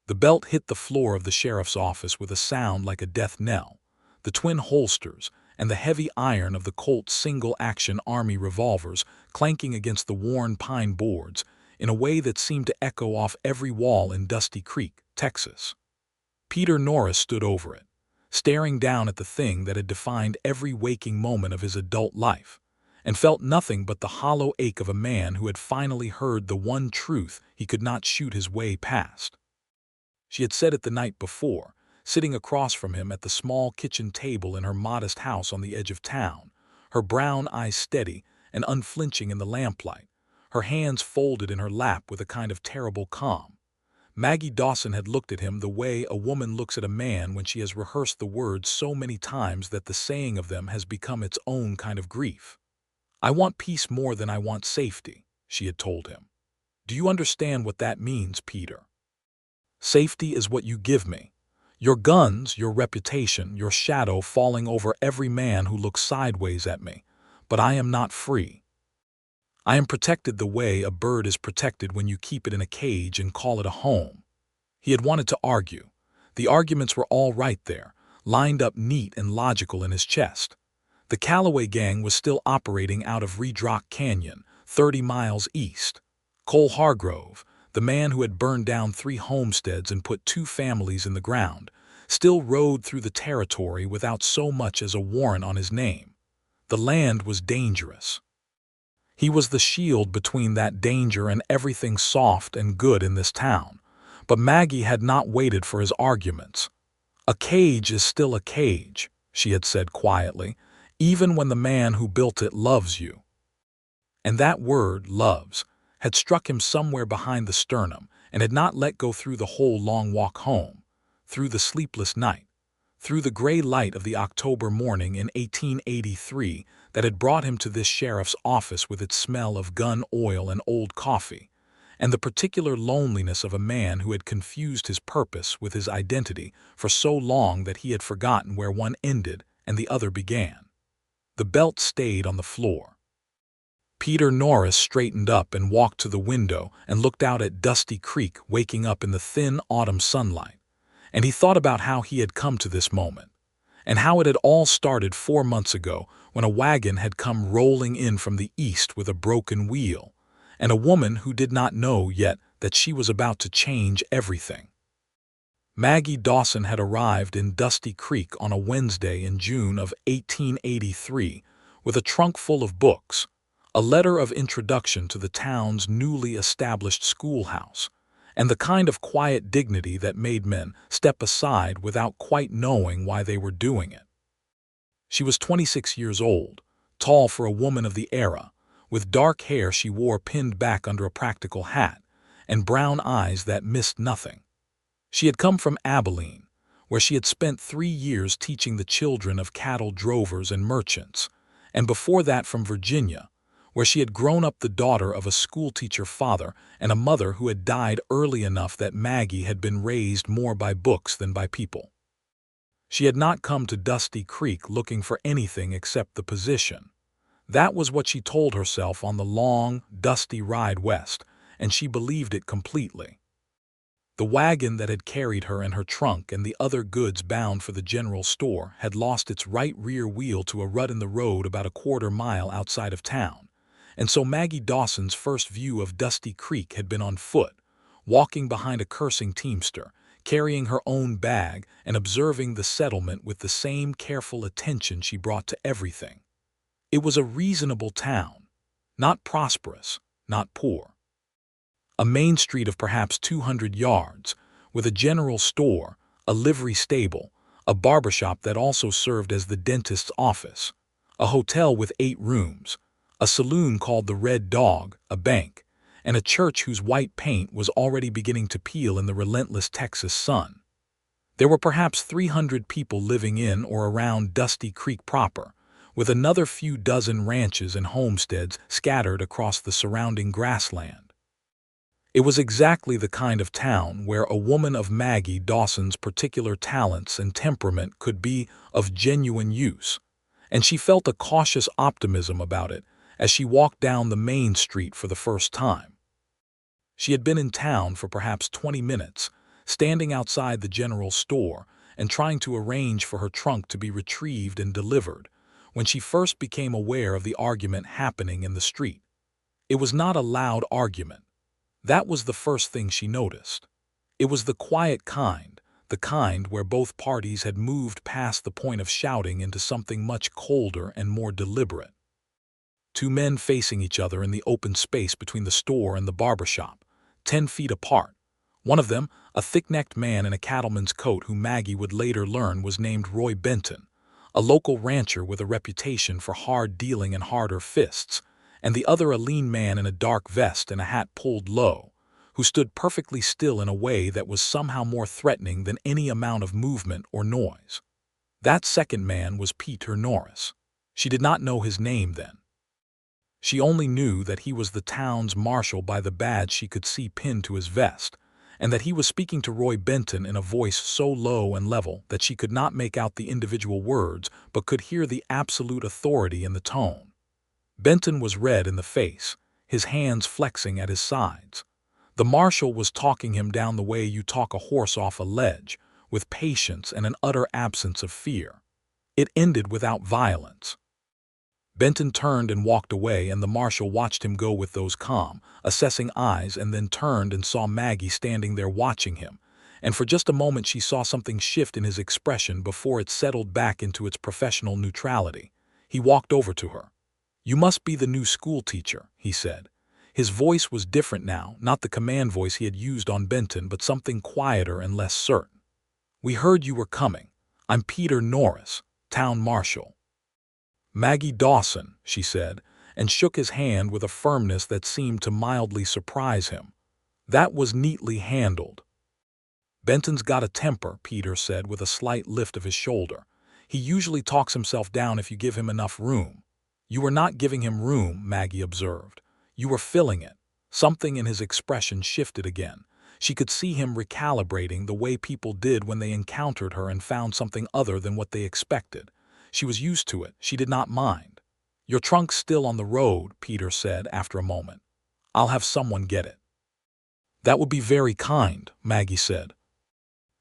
The belt hit the floor of the sheriff's office with a sound like a death knell. The twin holsters and the heavy iron of the Colt's single-action Army revolvers clanking against the worn pine boards in a way that seemed to echo off every wall in Dusty Creek, Texas. Peter Norris stood over it, staring down at the thing that had defined every waking moment of his adult life, and felt nothing but the hollow ache of a man who had finally heard the one truth he could not shoot his way past. She had said it the night before, sitting across from him at the small kitchen table in her modest house on the edge of town, her brown eyes steady and unflinching in the lamplight, her hands folded in her lap with a kind of terrible calm. Maggie Dawson had looked at him the way a woman looks at a man when she has rehearsed the words so many times that the saying of them has become its own kind of grief. "I want peace more than I want safety," she had told him. "Do you understand what that means, Peter? Safety is what you give me. Your guns, your reputation, your shadow falling over every man who looks sideways at me. But I am not free. I am protected the way a bird is protected when you keep it in a cage and call it a home." He had wanted to argue. The arguments were all right there, lined up neat and logical in his chest. The Callaway gang was still operating out of Red Rock Canyon, 30 miles east. Cole Hargrove, the man who had burned down 3 homesteads and put 2 families in the ground, still rode through the territory without so much as a warrant on his name. The land was dangerous. He was the shield between that danger and everything soft and good in this town. But Maggie had not waited for his arguments. "A cage is still a cage," she had said quietly, "even when the man who built it loves you." And that word, loves, had struck him somewhere behind the sternum and had not let go through the whole long walk home, through the sleepless night, through the gray light of the October morning in 1883 that had brought him to this sheriff's office with its smell of gun oil and old coffee, and the particular loneliness of a man who had confused his purpose with his identity for so long that he had forgotten where one ended and the other began. The belt stayed on the floor. Peter Norris straightened up and walked to the window and looked out at Dusty Creek waking up in the thin autumn sunlight. And he thought about how he had come to this moment, and how it had all started 4 months ago when a wagon had come rolling in from the east with a broken wheel, and a woman who did not know yet that she was about to change everything. Maggie Dawson had arrived in Dusty Creek on a Wednesday in June of 1883 with a trunk full of books, a letter of introduction to the town's newly established schoolhouse, and the kind of quiet dignity that made men step aside without quite knowing why they were doing it. She was 26 years old, tall for a woman of the era, with dark hair she wore pinned back under a practical hat, and brown eyes that missed nothing. She had come from Abilene, where she had spent 3 years teaching the children of cattle drovers and merchants, and before that from Virginia, where she had grown up the daughter of a schoolteacher father and a mother who had died early enough that Maggie had been raised more by books than by people. She had not come to Dusty Creek looking for anything except the position. That was what she told herself on the long, dusty ride west, and she believed it completely. The wagon that had carried her and her trunk and the other goods bound for the general store had lost its right rear wheel to a rut in the road about a quarter mile outside of town. And so Maggie Dawson's first view of Dusty Creek had been on foot, walking behind a cursing teamster, carrying her own bag and observing the settlement with the same careful attention she brought to everything. It was a reasonable town, not prosperous, not poor. A main street of perhaps 200 yards, with a general store, a livery stable, a barbershop that also served as the dentist's office, a hotel with 8 rooms, a saloon called the Red Dog, a bank, and a church whose white paint was already beginning to peel in the relentless Texas sun. There were perhaps 300 people living in or around Dusty Creek proper, with another few dozen ranches and homesteads scattered across the surrounding grassland. It was exactly the kind of town where a woman of Maggie Dawson's particular talents and temperament could be of genuine use, and she felt a cautious optimism about it as she walked down the main street for the first time. She had been in town for perhaps 20 minutes, standing outside the general store and trying to arrange for her trunk to be retrieved and delivered, when she first became aware of the argument happening in the street. It was not a loud argument. That was the first thing she noticed. It was the quiet kind, the kind where both parties had moved past the point of shouting into something much colder and more deliberate. Two men facing each other in the open space between the store and the barber shop, 10 feet apart. One of them, a thick-necked man in a cattleman's coat who Maggie would later learn was named Roy Benton, a local rancher with a reputation for hard dealing and harder fists, and the other a lean man in a dark vest and a hat pulled low, who stood perfectly still in a way that was somehow more threatening than any amount of movement or noise. That second man was Peter Norris. She did not know his name then. She only knew that he was the town's marshal by the badge she could see pinned to his vest, and that he was speaking to Roy Benton in a voice so low and level that she could not make out the individual words but could hear the absolute authority in the tone. Benton was red in the face, his hands flexing at his sides. The marshal was talking him down the way you talk a horse off a ledge, with patience and an utter absence of fear. It ended without violence. Benton turned and walked away, and the marshal watched him go with those calm, assessing eyes, and then turned and saw Maggie standing there watching him, and for just a moment she saw something shift in his expression before it settled back into its professional neutrality. He walked over to her. "You must be the new schoolteacher," he said. His voice was different now, not the command voice he had used on Benton, but something quieter and less certain. "We heard you were coming. I'm Peter Norris, town marshal." "Maggie Dawson," she said, and shook his hand with a firmness that seemed to mildly surprise him. "That was neatly handled." "Benton's got a temper," Peter said with a slight lift of his shoulder. "He usually talks himself down if you give him enough room." "You were not giving him room," Maggie observed. "You were filling it." Something in his expression shifted again. She could see him recalibrating the way people did when they encountered her and found something other than what they expected. She was used to it. She did not mind. "Your trunk's still on the road," Peter said after a moment. "I'll have someone get it." "That would be very kind," Maggie said.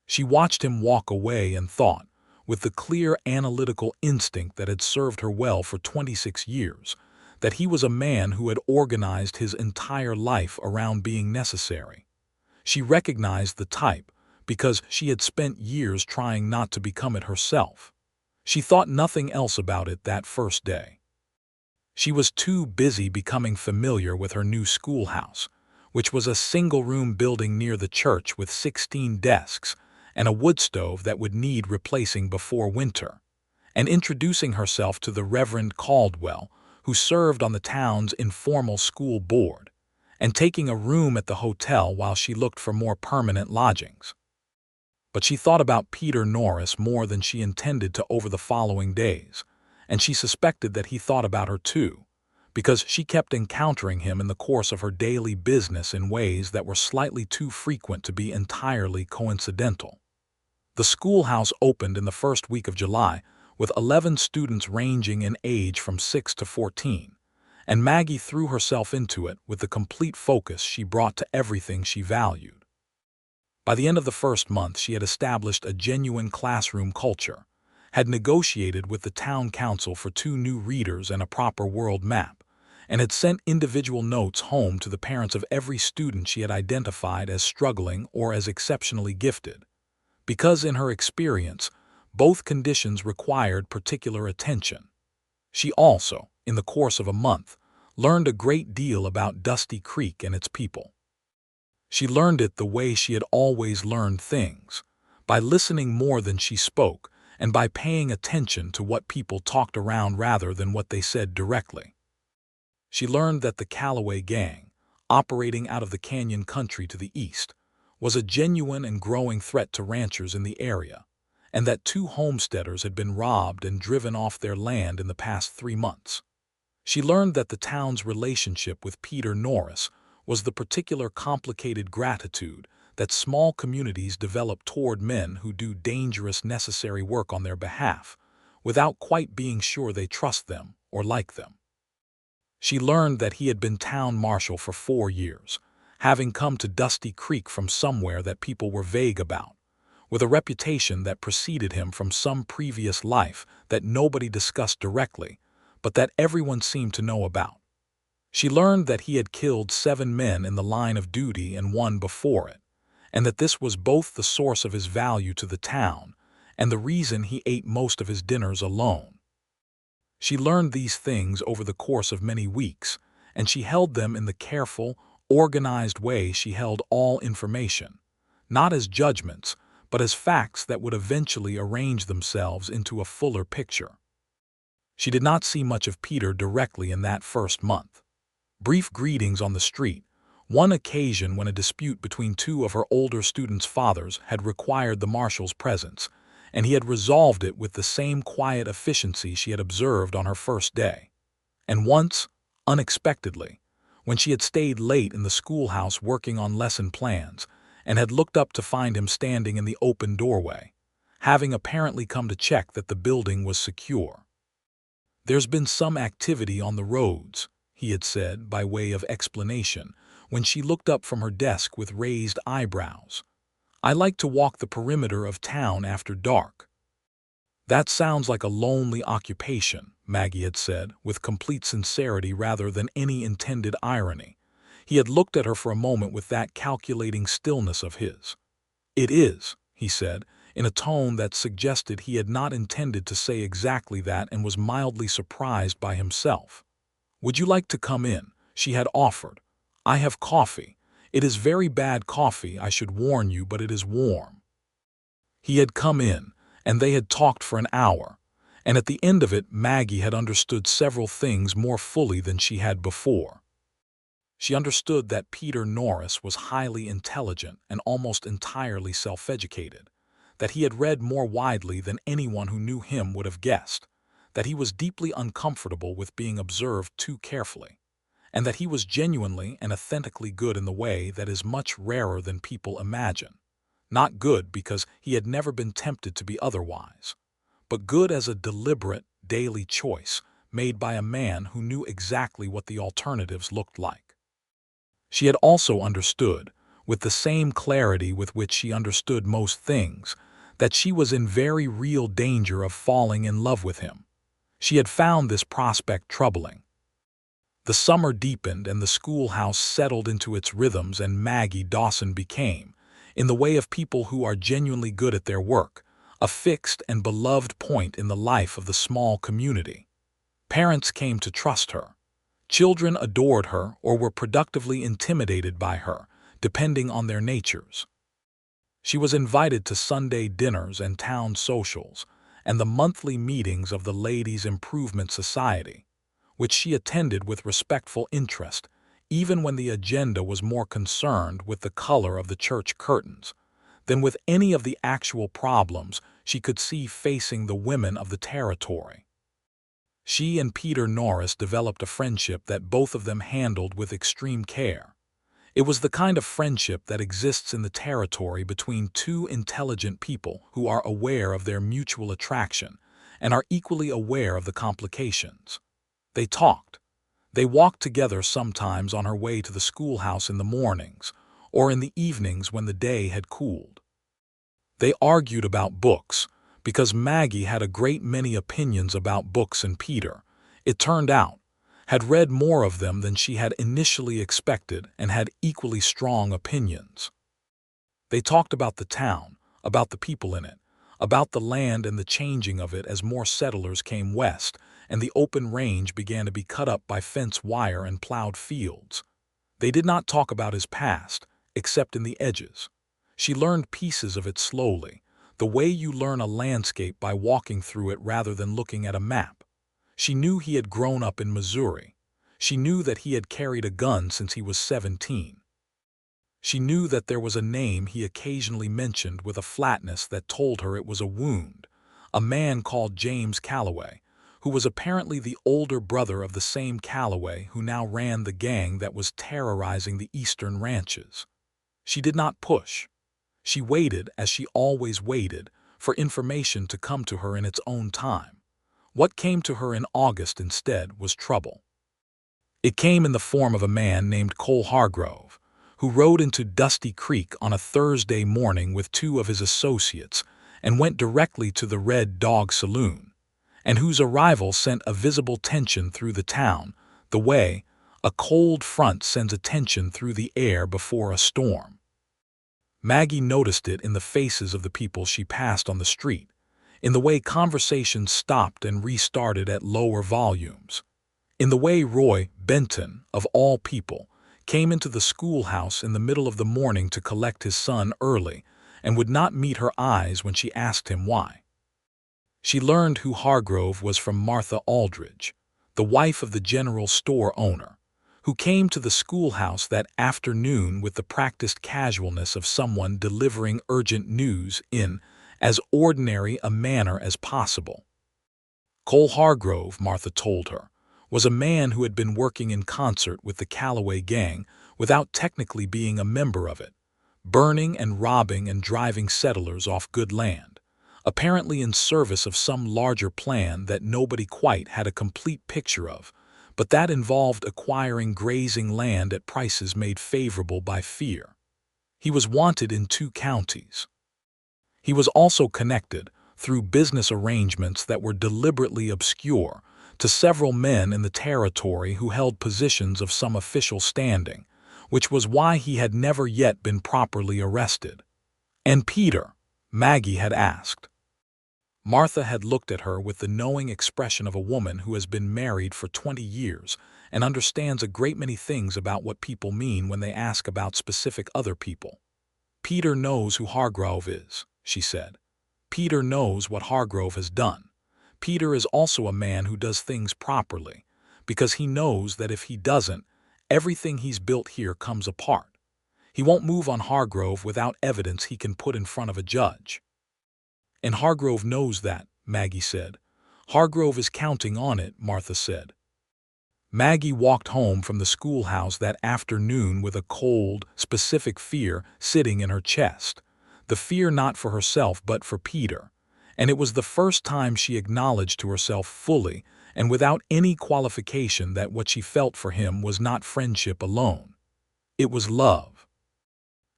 She watched him walk away and thought, with the clear analytical instinct that had served her well for 26 years, that he was a man who had organized his entire life around being necessary. She recognized the type because she had spent years trying not to become it herself. She thought nothing else about it that first day. She was too busy becoming familiar with her new schoolhouse, which was a single-room building near the church with 16 desks and a wood stove that would need replacing before winter, and introducing herself to the Reverend Caldwell, who served on the town's informal school board, and taking a room at the hotel while she looked for more permanent lodgings. But she thought about Peter Norris more than she intended to over the following days, and she suspected that he thought about her too, because she kept encountering him in the course of her daily business in ways that were slightly too frequent to be entirely coincidental. The schoolhouse opened in the first week of July, with 11 students ranging in age from 6 to 14, and Maggie threw herself into it with the complete focus she brought to everything she valued. By the end of the first month, she had established a genuine classroom culture, had negotiated with the town council for 2 new readers and a proper world map, and had sent individual notes home to the parents of every student she had identified as struggling or as exceptionally gifted, because in her experience, both conditions required particular attention. She also, in the course of a month, learned a great deal about Dusty Creek and its people. She learned it the way she had always learned things, by listening more than she spoke and by paying attention to what people talked around rather than what they said directly. She learned that the Callaway Gang, operating out of the Canyon Country to the east, was a genuine and growing threat to ranchers in the area, and that 2 homesteaders had been robbed and driven off their land in the past 3 months. She learned that the town's relationship with Peter Norris was the particular complicated gratitude that small communities develop toward men who do dangerous necessary work on their behalf, without quite being sure they trust them or like them. She learned that he had been town marshal for 4 years, having come to Dusty Creek from somewhere that people were vague about, with a reputation that preceded him from some previous life that nobody discussed directly, but that everyone seemed to know about. She learned that he had killed 7 men in the line of duty and 1 before it, and that this was both the source of his value to the town and the reason he ate most of his dinners alone. She learned these things over the course of many weeks, and she held them in the careful, organized way she held all information, not as judgments, but as facts that would eventually arrange themselves into a fuller picture. She did not see much of Peter directly in that first month. Brief greetings on the street, one occasion when a dispute between 2 of her older students' fathers had required the marshal's presence, and he had resolved it with the same quiet efficiency she had observed on her first day. And once, unexpectedly, when she had stayed late in the schoolhouse working on lesson plans and had looked up to find him standing in the open doorway, having apparently come to check that the building was secure. "There's been some activity on the roads," he had said by way of explanation when she looked up from her desk with raised eyebrows. "I like to walk the perimeter of town after dark." "That sounds like a lonely occupation," Maggie had said, with complete sincerity rather than any intended irony. He had looked at her for a moment with that calculating stillness of his. "It is," he said, in a tone that suggested he had not intended to say exactly that and was mildly surprised by himself. "Would you like to come in?" she had offered. "I have coffee. It is very bad coffee, I should warn you, but it is warm." He had come in, and they had talked for an hour, and at the end of it Maggie had understood several things more fully than she had before. She understood that Peter Norris was highly intelligent and almost entirely self-educated, that he had read more widely than anyone who knew him would have guessed, that he was deeply uncomfortable with being observed too carefully, and that he was genuinely and authentically good in the way that is much rarer than people imagine. Not good because he had never been tempted to be otherwise, but good as a deliberate, daily choice made by a man who knew exactly what the alternatives looked like. She had also understood, with the same clarity with which she understood most things, that she was in very real danger of falling in love with him. She had found this prospect troubling. The summer deepened and the schoolhouse settled into its rhythms, and Maggie Dawson became, in the way of people who are genuinely good at their work, a fixed and beloved point in the life of the small community. Parents came to trust her. Children adored her or were productively intimidated by her, depending on their natures. She was invited to Sunday dinners and town socials, and the monthly meetings of the Ladies' Improvement Society, which she attended with respectful interest, even when the agenda was more concerned with the color of the church curtains than with any of the actual problems she could see facing the women of the territory. She and Peter Norris developed a friendship that both of them handled with extreme care. It was the kind of friendship that exists in the territory between 2 intelligent people who are aware of their mutual attraction and are equally aware of the complications. They talked. They walked together sometimes on her way to the schoolhouse in the mornings, or in the evenings when the day had cooled. They argued about books, because Maggie had a great many opinions about books and Peter, it turned out, had read more of them than she had initially expected and had equally strong opinions. They talked about the town, about the people in it, about the land and the changing of it as more settlers came west and the open range began to be cut up by fence wire and plowed fields. They did not talk about his past, except in the edges. She learned pieces of it slowly, the way you learn a landscape by walking through it rather than looking at a map. She knew he had grown up in Missouri. She knew that he had carried a gun since he was 17. She knew that there was a name he occasionally mentioned with a flatness that told her it was a wound, a man called James Calloway, who was apparently the older brother of the same Calloway who now ran the gang that was terrorizing the eastern ranches. She did not push. She waited, as she always waited, for information to come to her in its own time. What came to her in August instead was trouble. It came in the form of a man named Cole Hargrove, who rode into Dusty Creek on a Thursday morning with two of his associates and went directly to the Red Dog Saloon, and whose arrival sent a visible tension through the town, the way a cold front sends a tension through the air before a storm. Maggie noticed it in the faces of the people she passed on the street, in the way conversations stopped and restarted at lower volumes, in the way Roy Benton, of all people, came into the schoolhouse in the middle of the morning to collect his son early and would not meet her eyes when she asked him why. She learned who Hargrove was from Martha Aldridge, the wife of the general store owner, who came to the schoolhouse that afternoon with the practiced casualness of someone delivering urgent news in as ordinary a manner as possible. Cole Hargrove, Martha told her, was a man who had been working in concert with the Callaway gang without technically being a member of it, burning and robbing and driving settlers off good land, apparently in service of some larger plan that nobody quite had a complete picture of, but that involved acquiring grazing land at prices made favorable by fear. He was wanted in 2 counties. He was also connected, through business arrangements that were deliberately obscure, to several men in the territory who held positions of some official standing, which was why he had never yet been properly arrested. And Peter? Maggie had asked. Martha had looked at her with the knowing expression of a woman who has been married for 20 years and understands a great many things about what people mean when they ask about specific other people. Peter knows who Hargrove is, she said. Peter knows what Hargrove has done. Peter is also a man who does things properly, because he knows that if he doesn't, everything he's built here comes apart. He won't move on Hargrove without evidence he can put in front of a judge. And Hargrove knows that, Maggie said. Hargrove is counting on it, Martha said. Maggie walked home from the schoolhouse that afternoon with a cold, specific fear sitting in her chest, the fear not for herself but for Peter. And it was the first time she acknowledged to herself fully and without any qualification that what she felt for him was not friendship alone. It was love.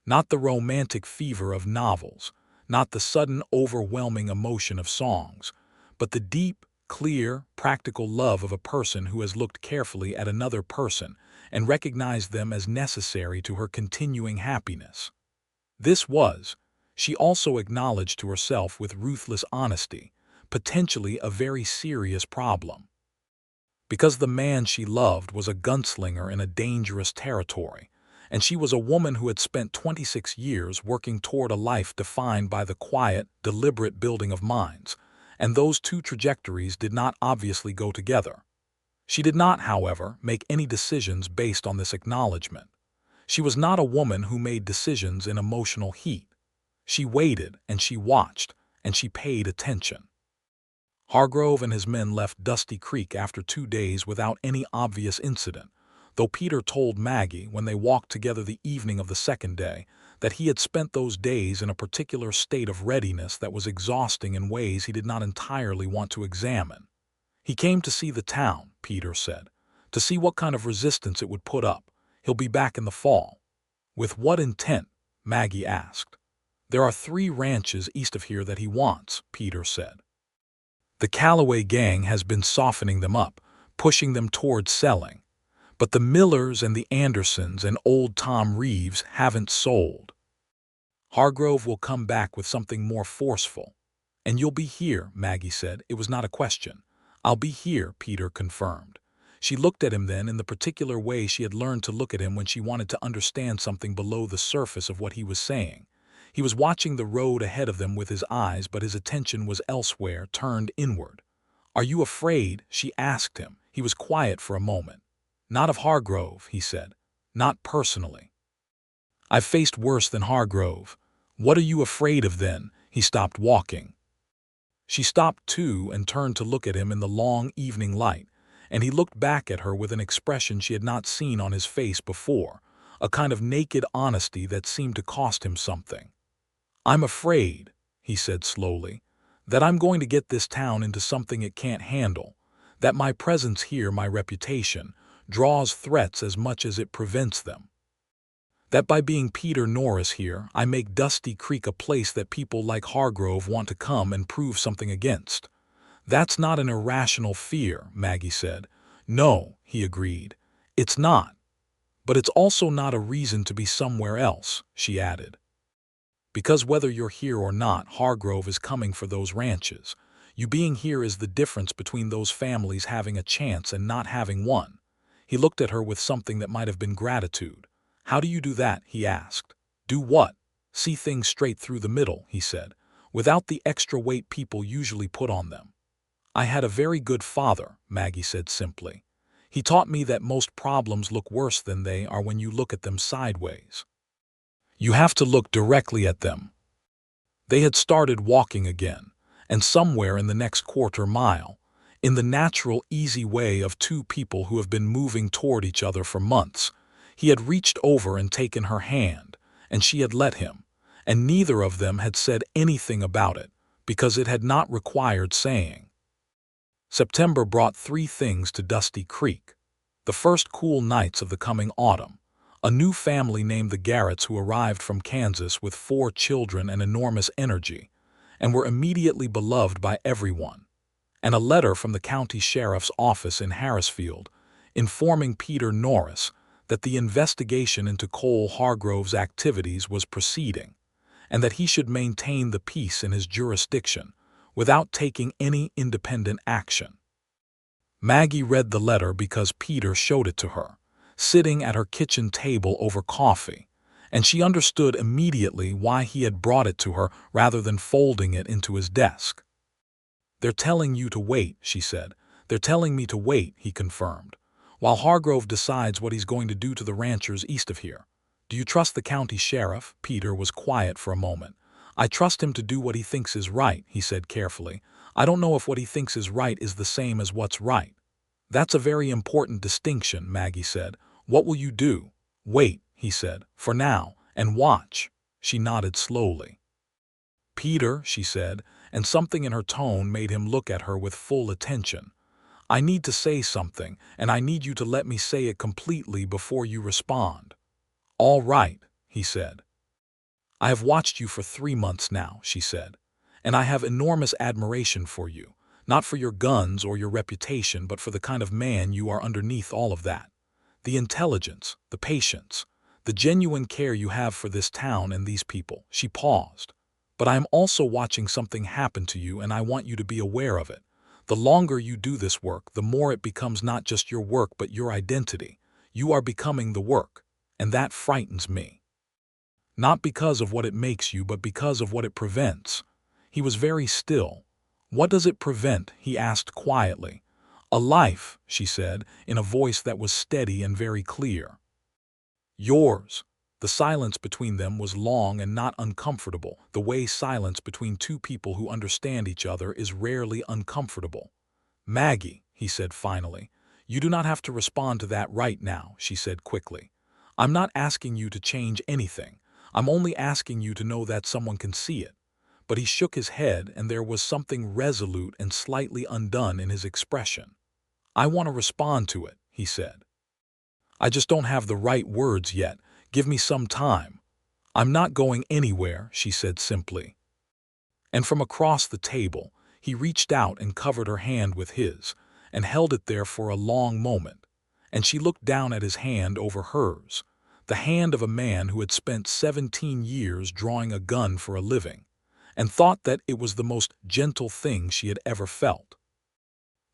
Not the romantic fever of novels, not the sudden overwhelming emotion of songs, but the deep, clear, practical love of a person who has looked carefully at another person and recognized them as necessary to her continuing happiness. This was, she also acknowledged to herself with ruthless honesty, potentially a very serious problem. Because the man she loved was a gunslinger in a dangerous territory, and she was a woman who had spent 26 years working toward a life defined by the quiet, deliberate building of minds, and those 2 trajectories did not obviously go together. She did not, however, make any decisions based on this acknowledgement. She was not a woman who made decisions in emotional heat. She waited, and she watched, and she paid attention. Hargrove and his men left Dusty Creek after 2 days without any obvious incident, though Peter told Maggie when they walked together the evening of the 2nd day that he had spent those days in a particular state of readiness that was exhausting in ways he did not entirely want to examine. He came to see the town, Peter said, to see what kind of resistance it would put up. He'll be back in the fall. With what intent? Maggie asked. There are 3 ranches east of here that he wants, Peter said. The Callaway gang has been softening them up, pushing them towards selling. But the Millers and the Andersons and old Tom Reeves haven't sold. Hargrove will come back with something more forceful. And you'll be here, Maggie said. It was not a question. I'll be here, Peter confirmed. She looked at him then in the particular way she had learned to look at him when she wanted to understand something below the surface of what he was saying. He was watching the road ahead of them with his eyes, but his attention was elsewhere, turned inward. Are you afraid? She asked him. He was quiet for a moment. Not of Hargrove, he said. Not personally. I've faced worse than Hargrove. What are you afraid of then? He stopped walking. She stopped too and turned to look at him in the long evening light, and he looked back at her with an expression she had not seen on his face before, a kind of naked honesty that seemed to cost him something. I'm afraid, he said slowly, that I'm going to get this town into something it can't handle, that my presence here, my reputation, draws threats as much as it prevents them. That by being Peter Norris here, I make Dusty Creek a place that people like Hargrove want to come and prove something against. That's not an irrational fear, Maggie said. No, he agreed. It's not. But it's also not a reason to be somewhere else, she added. Because whether you're here or not, Hargrove is coming for those ranches. You being here is the difference between those families having a chance and not having one. He looked at her with something that might have been gratitude. How do you do that? He asked. Do what? See things straight through the middle, he said, without the extra weight people usually put on them. I had a very good father, Maggie said simply. He taught me that most problems look worse than they are when you look at them sideways. You have to look directly at them. They had started walking again, and somewhere in the next quarter mile, in the natural, easy way of two people who have been moving toward each other for months, he had reached over and taken her hand, and she had let him, and neither of them had said anything about it, because it had not required saying. September brought three things to Dusty Creek. The first cool nights of the coming autumn, a new family named the Garretts who arrived from Kansas with 4 children and enormous energy, and were immediately beloved by everyone, and a letter from the county sheriff's office in Harrisfield informing Peter Norris that the investigation into Cole Hargrove's activities was proceeding, and that he should maintain the peace in his jurisdiction without taking any independent action. Maggie read the letter because Peter showed it to her, sitting at her kitchen table over coffee, and she understood immediately why he had brought it to her rather than folding it into his desk. They're telling you to wait, she said. They're telling me to wait, he confirmed, while Hargrove decides what he's going to do to the ranchers east of here. Do you trust the county sheriff? Peter was quiet for a moment. I trust him to do what he thinks is right, he said carefully. I don't know if what he thinks is right is the same as what's right. That's a very important distinction, Maggie said. What will you do? Wait, he said, for now, and watch. She nodded slowly. Peter, she said, and something in her tone made him look at her with full attention. I need to say something, and I need you to let me say it completely before you respond. All right, he said. I have watched you for 3 months now, she said, and I have enormous admiration for you, not for your guns or your reputation, but for the kind of man you are underneath all of that. The intelligence, the patience, the genuine care you have for this town and these people. She paused. But I am also watching something happen to you, and I want you to be aware of it. The longer you do this work, the more it becomes not just your work but your identity. You are becoming the work, and that frightens me. Not because of what it makes you, but because of what it prevents. He was very still. What does it prevent? He asked quietly. A life, she said, in a voice that was steady and very clear. Yours. The silence between them was long and not uncomfortable, the way silence between two people who understand each other is rarely uncomfortable. Maggie, he said finally, you do not have to respond to that right now, she said quickly. I'm not asking you to change anything. I'm only asking you to know that someone can see it. But he shook his head, and there was something resolute and slightly undone in his expression. I want to respond to it, he said. I just don't have the right words yet. Give me some time. I'm not going anywhere, she said simply. And from across the table, he reached out and covered her hand with his, and held it there for a long moment, and she looked down at his hand over hers, the hand of a man who had spent 17 years drawing a gun for a living, and thought that it was the most gentle thing she had ever felt.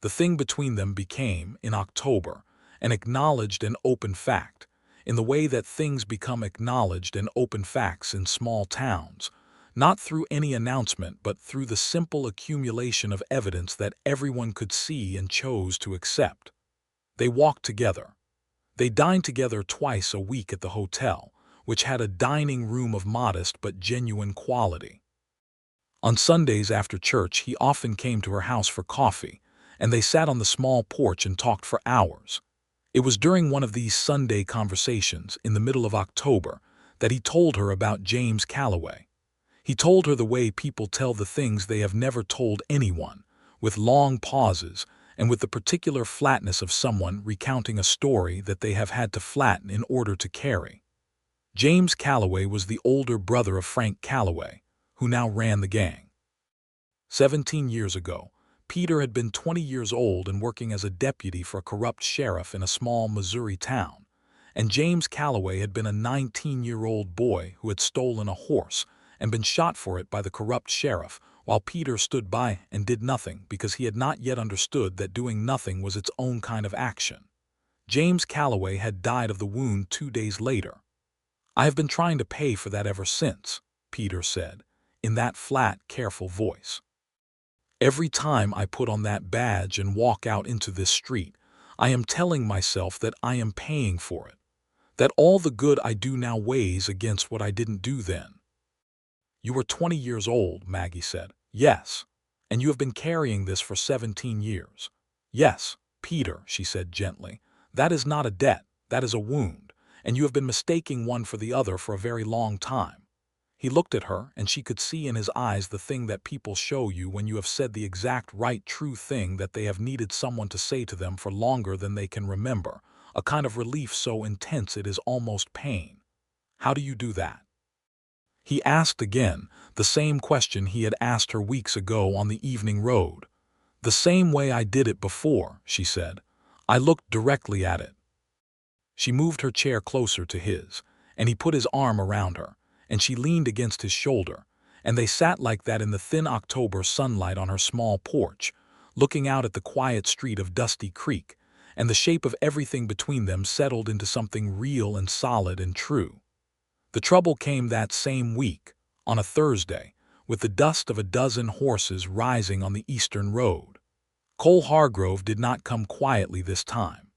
The thing between them became, in October, an acknowledged and open fact, in the way that things become acknowledged and open facts in small towns, not through any announcement but through the simple accumulation of evidence that everyone could see and chose to accept. They walked together. They dined together twice a week at the hotel, which had a dining room of modest but genuine quality. On Sundays after church, he often came to her house for coffee, and they sat on the small porch and talked for hours. It was during one of these Sunday conversations, in the middle of October, that he told her about James Calloway. He told her the way people tell the things they have never told anyone, with long pauses, and with the particular flatness of someone recounting a story that they have had to flatten in order to carry. James Calloway was the older brother of Frank Calloway, who now ran the gang. 17 years ago, Peter had been 20 years old and working as a deputy for a corrupt sheriff in a small Missouri town, and James Calloway had been a 19-year-old boy who had stolen a horse and been shot for it by the corrupt sheriff, while Peter stood by and did nothing because he had not yet understood that doing nothing was its own kind of action. James Calloway had died of the wound 2 days later. "I have been trying to pay for that ever since," Peter said, in that flat, careful voice. "Every time I put on that badge and walk out into this street, I am telling myself that I am paying for it, that all the good I do now weighs against what I didn't do then." "You were 20 years old," Maggie said. "Yes. And you have been carrying this for 17 years. "Yes, Peter," she said gently. "That is not a debt, that is a wound, and you have been mistaking one for the other for a very long time." He looked at her, and she could see in his eyes the thing that people show you when you have said the exact right true thing that they have needed someone to say to them for longer than they can remember, a kind of relief so intense it is almost pain. "How do you do that?" He asked again, the same question he had asked her weeks ago on the evening road. "The same way I did it before," she said. "I looked directly at it." She moved her chair closer to his, and he put his arm around her, and she leaned against his shoulder, and they sat like that in the thin October sunlight on her small porch, looking out at the quiet street of Dusty Creek, and the shape of everything between them settled into something real and solid and true. The trouble came that same week, on a Thursday, with the dust of a dozen horses rising on the eastern road. Cole Hargrove did not come quietly this time.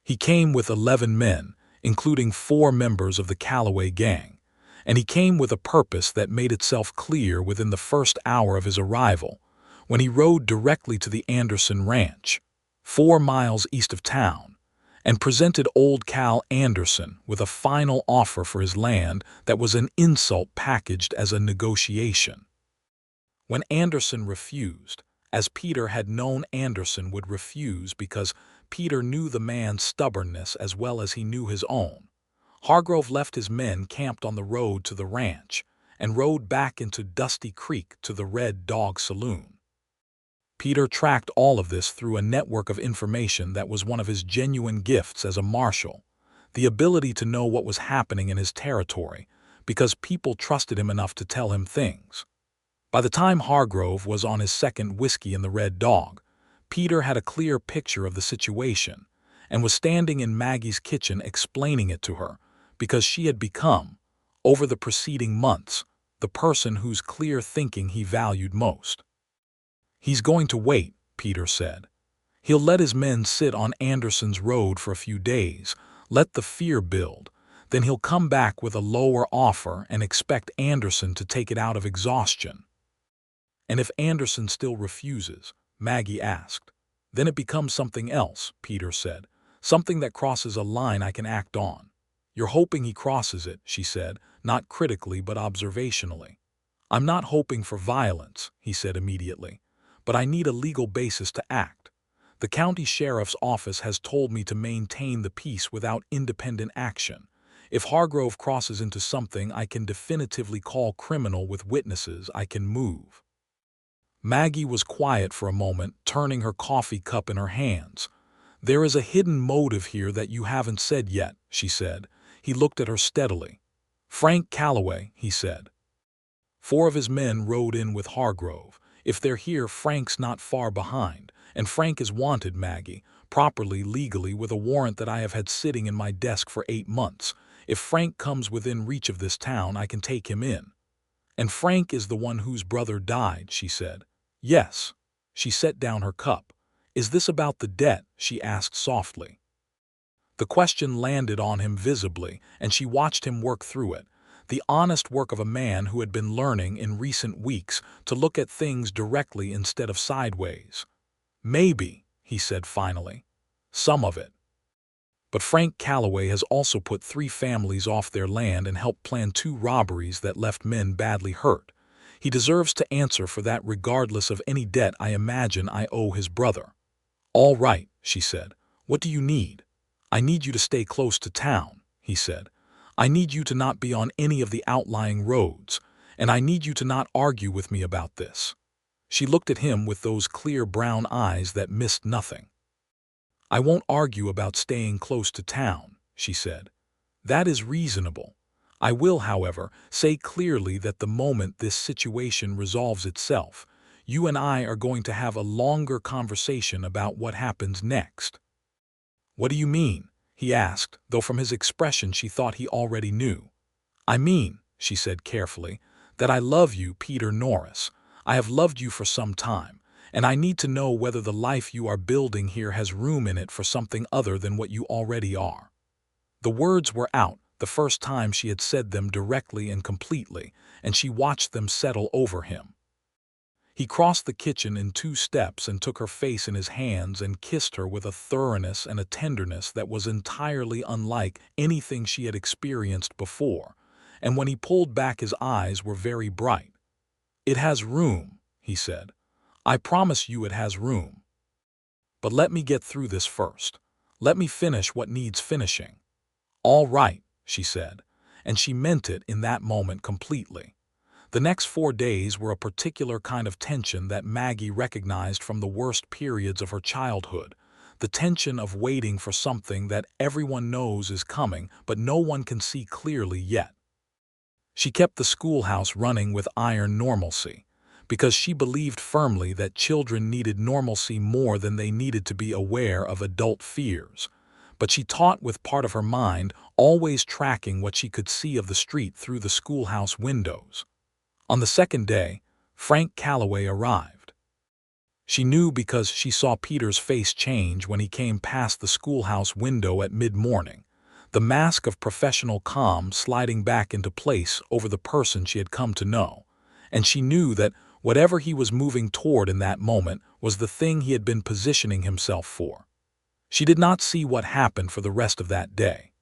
He came with 11 men, including 4 members of the Calloway gang, and he came with a purpose that made itself clear within the first hour of his arrival, when he rode directly to the Anderson Ranch, 4 miles east of town, and presented old Cal Anderson with a final offer for his land that was an insult packaged as a negotiation. When Anderson refused, as Peter had known Anderson would refuse because Peter knew the man's stubbornness as well as he knew his own, Hargrove left his men camped on the road to the ranch and rode back into Dusty Creek to the Red Dog Saloon. Peter tracked all of this through a network of information that was one of his genuine gifts as a marshal, the ability to know what was happening in his territory because people trusted him enough to tell him things. By the time Hargrove was on his second whiskey in the Red Dog, Peter had a clear picture of the situation and was standing in Maggie's kitchen explaining it to her because she had become, over the preceding months, the person whose clear thinking he valued most. "He's going to wait," Peter said. "He'll let his men sit on Anderson's road for a few days, let the fear build, then he'll come back with a lower offer and expect Anderson to take it out of exhaustion." "And if Anderson still refuses?" Maggie asked. "Then it becomes something else," Peter said. "Something that crosses a line I can act on." "You're hoping he crosses it," she said, not critically but observationally. "I'm not hoping for violence," he said immediately. "But I need a legal basis to act. The county sheriff's office has told me to maintain the peace without independent action. If Hargrove crosses into something I can definitively call criminal with witnesses, I can move." Maggie was quiet for a moment, turning her coffee cup in her hands. "There is a hidden motive here that you haven't said yet," she said. He looked at her steadily. "Frank Calloway," he said. 4 of his men rode in with Hargrove. "If they're here, Frank's not far behind, and Frank is wanted, Maggie, properly, legally, with a warrant that I have had sitting in my desk for 8 months. If Frank comes within reach of this town, I can take him in." "And Frank is the one whose brother died," she said. "Yes." She set down her cup. "Is this about the debt?" she asked softly. The question landed on him visibly, and she watched him work through it, the honest work of a man who had been learning in recent weeks to look at things directly instead of sideways. "Maybe," he said finally. "Some of it. But Frank Calloway has also put 3 families off their land and helped plan 2 robberies that left men badly hurt. He deserves to answer for that regardless of any debt I imagine I owe his brother." "All right," she said. "What do you need?" "I need you to stay close to town," he said. I need you to not be on any of the outlying roads, and I need you to not argue with me about this." She looked at him with those clear brown eyes that missed nothing. "I won't argue about staying close to town," she said. "That is reasonable. I will, however, say clearly that the moment this situation resolves itself, you and I are going to have a longer conversation about what happens next." "What do you mean?" he asked, though from his expression she thought he already knew. "I mean," she said carefully, "that I love you, Peter Norris. I have loved you for some time, and I need to know whether the life you are building here has room in it for something other than what you already are." The words were out the first time she had said them directly and completely, and she watched them settle over him. He crossed the kitchen in 2 steps and took her face in his hands and kissed her with a thoroughness and a tenderness that was entirely unlike anything she had experienced before, and when he pulled back his eyes were very bright. "It has room," he said. "I promise you it has room. But let me get through this first. Let me finish what needs finishing." "All right," she said, and she meant it in that moment completely. The next 4 days were a particular kind of tension that Maggie recognized from the worst periods of her childhood, the tension of waiting for something that everyone knows is coming but no one can see clearly yet. She kept the schoolhouse running with iron normalcy, because she believed firmly that children needed normalcy more than they needed to be aware of adult fears. But she taught with part of her mind, always tracking what she could see of the street through the schoolhouse windows. On the second day, Frank Calloway arrived. She knew because she saw Peter's face change when he came past the schoolhouse window at mid-morning, the mask of professional calm sliding back into place over the person she had come to know, and she knew that whatever he was moving toward in that moment was the thing he had been positioning himself for. She did not see what happened for the rest of that day.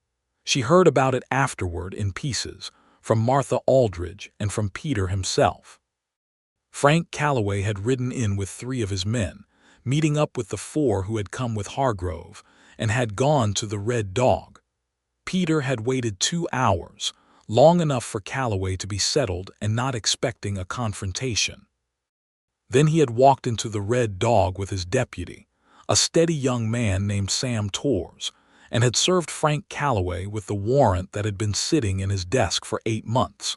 She heard about it afterward in pieces, from Martha Aldridge and from Peter himself. Frank Calloway had ridden in with 3 of his men, meeting up with the 4 who had come with Hargrove, and had gone to the Red Dog. Peter had waited 2 hours, long enough for Calloway to be settled and not expecting a confrontation. Then he had walked into the Red Dog with his deputy, a steady young man named Sam Torres, and had served Frank Calloway with the warrant that had been sitting in his desk for 8 months.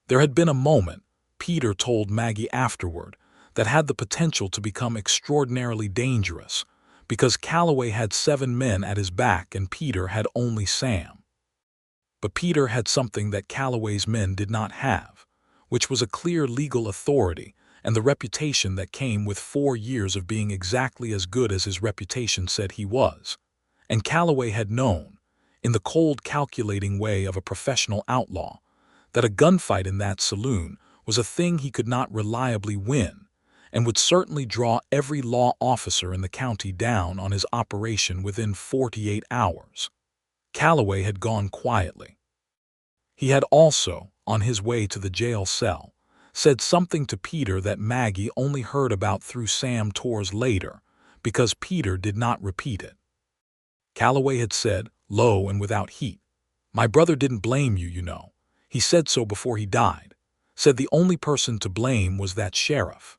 There had been a moment, Peter told Maggie afterward, that had the potential to become extraordinarily dangerous, because Calloway had 7 men at his back and Peter had only Sam. But Peter had something that Calloway's men did not have, which was a clear legal authority and the reputation that came with 4 years of being exactly as good as his reputation said he was. And Calloway had known, in the cold calculating way of a professional outlaw, that a gunfight in that saloon was a thing he could not reliably win, and would certainly draw every law officer in the county down on his operation within 48 hours. Calloway had gone quietly. He had also, on his way to the jail cell, said something to Peter that Maggie only heard about through Sam Torres later, because Peter did not repeat it. Calloway had said, low and without heat, "My brother didn't blame you, you know. He said so before he died. Said the only person to blame was that sheriff."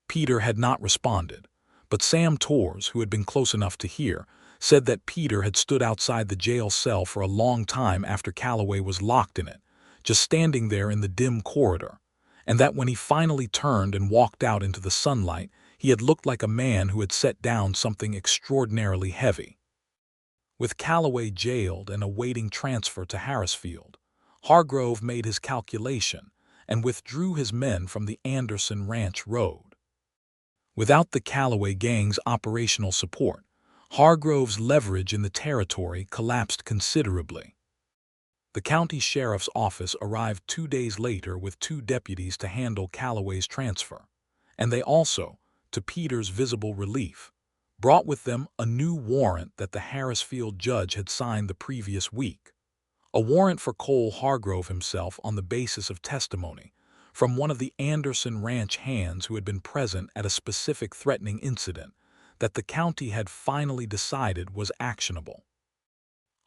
Peter had not responded, but Sam Torres, who had been close enough to hear, said that Peter had stood outside the jail cell for a long time after Calloway was locked in it, just standing there in the dim corridor, and that when he finally turned and walked out into the sunlight, he had looked like a man who had set down something extraordinarily heavy. With Calloway jailed and awaiting transfer to Harrisfield, Hargrove made his calculation and withdrew his men from the Anderson Ranch Road. Without the Calloway gang's operational support, Hargrove's leverage in the territory collapsed considerably. The county sheriff's office arrived 2 days later with 2 deputies to handle Calloway's transfer, and they also, to Peter's visible relief, brought with them a new warrant that the Harrisfield judge had signed the previous week, a warrant for Cole Hargrove himself on the basis of testimony from one of the Anderson Ranch hands who had been present at a specific threatening incident that the county had finally decided was actionable.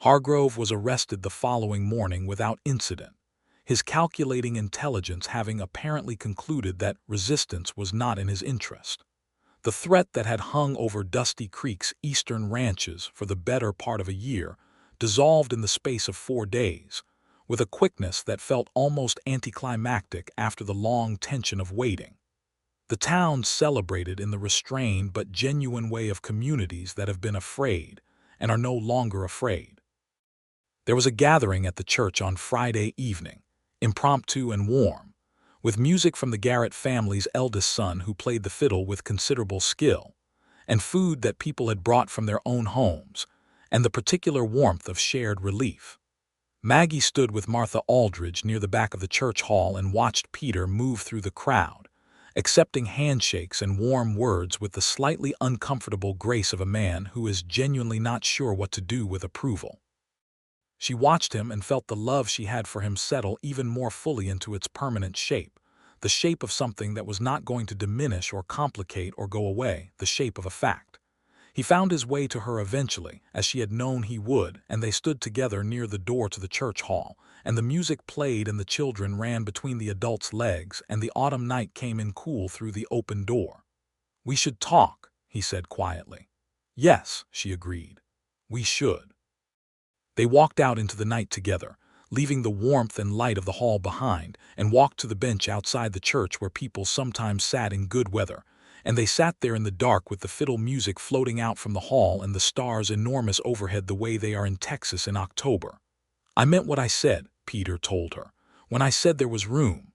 Hargrove was arrested the following morning without incident, his calculating intelligence having apparently concluded that resistance was not in his interest. The threat that had hung over Dusty Creek's eastern ranches for the better part of a year dissolved in the space of 4 days, with a quickness that felt almost anticlimactic after the long tension of waiting. The town celebrated in the restrained but genuine way of communities that have been afraid and are no longer afraid. There was a gathering at the church on Friday evening, impromptu and warm, with music from the Garrett family's eldest son who played the fiddle with considerable skill, and food that people had brought from their own homes, and the particular warmth of shared relief. Maggie stood with Martha Aldridge near the back of the church hall and watched Peter move through the crowd, accepting handshakes and warm words with the slightly uncomfortable grace of a man who is genuinely not sure what to do with approval. She watched him and felt the love she had for him settle even more fully into its permanent shape, the shape of something that was not going to diminish or complicate or go away, the shape of a fact. He found his way to her eventually, as she had known he would, and they stood together near the door to the church hall, and the music played and the children ran between the adults' legs, and the autumn night came in cool through the open door. "We should talk," he said quietly. "Yes," she agreed. "We should." They walked out into the night together, leaving the warmth and light of the hall behind, and walked to the bench outside the church where people sometimes sat in good weather, and they sat there in the dark with the fiddle music floating out from the hall and the stars enormous overhead the way they are in Texas in October. "I meant what I said," Peter told her, "when I said there was room."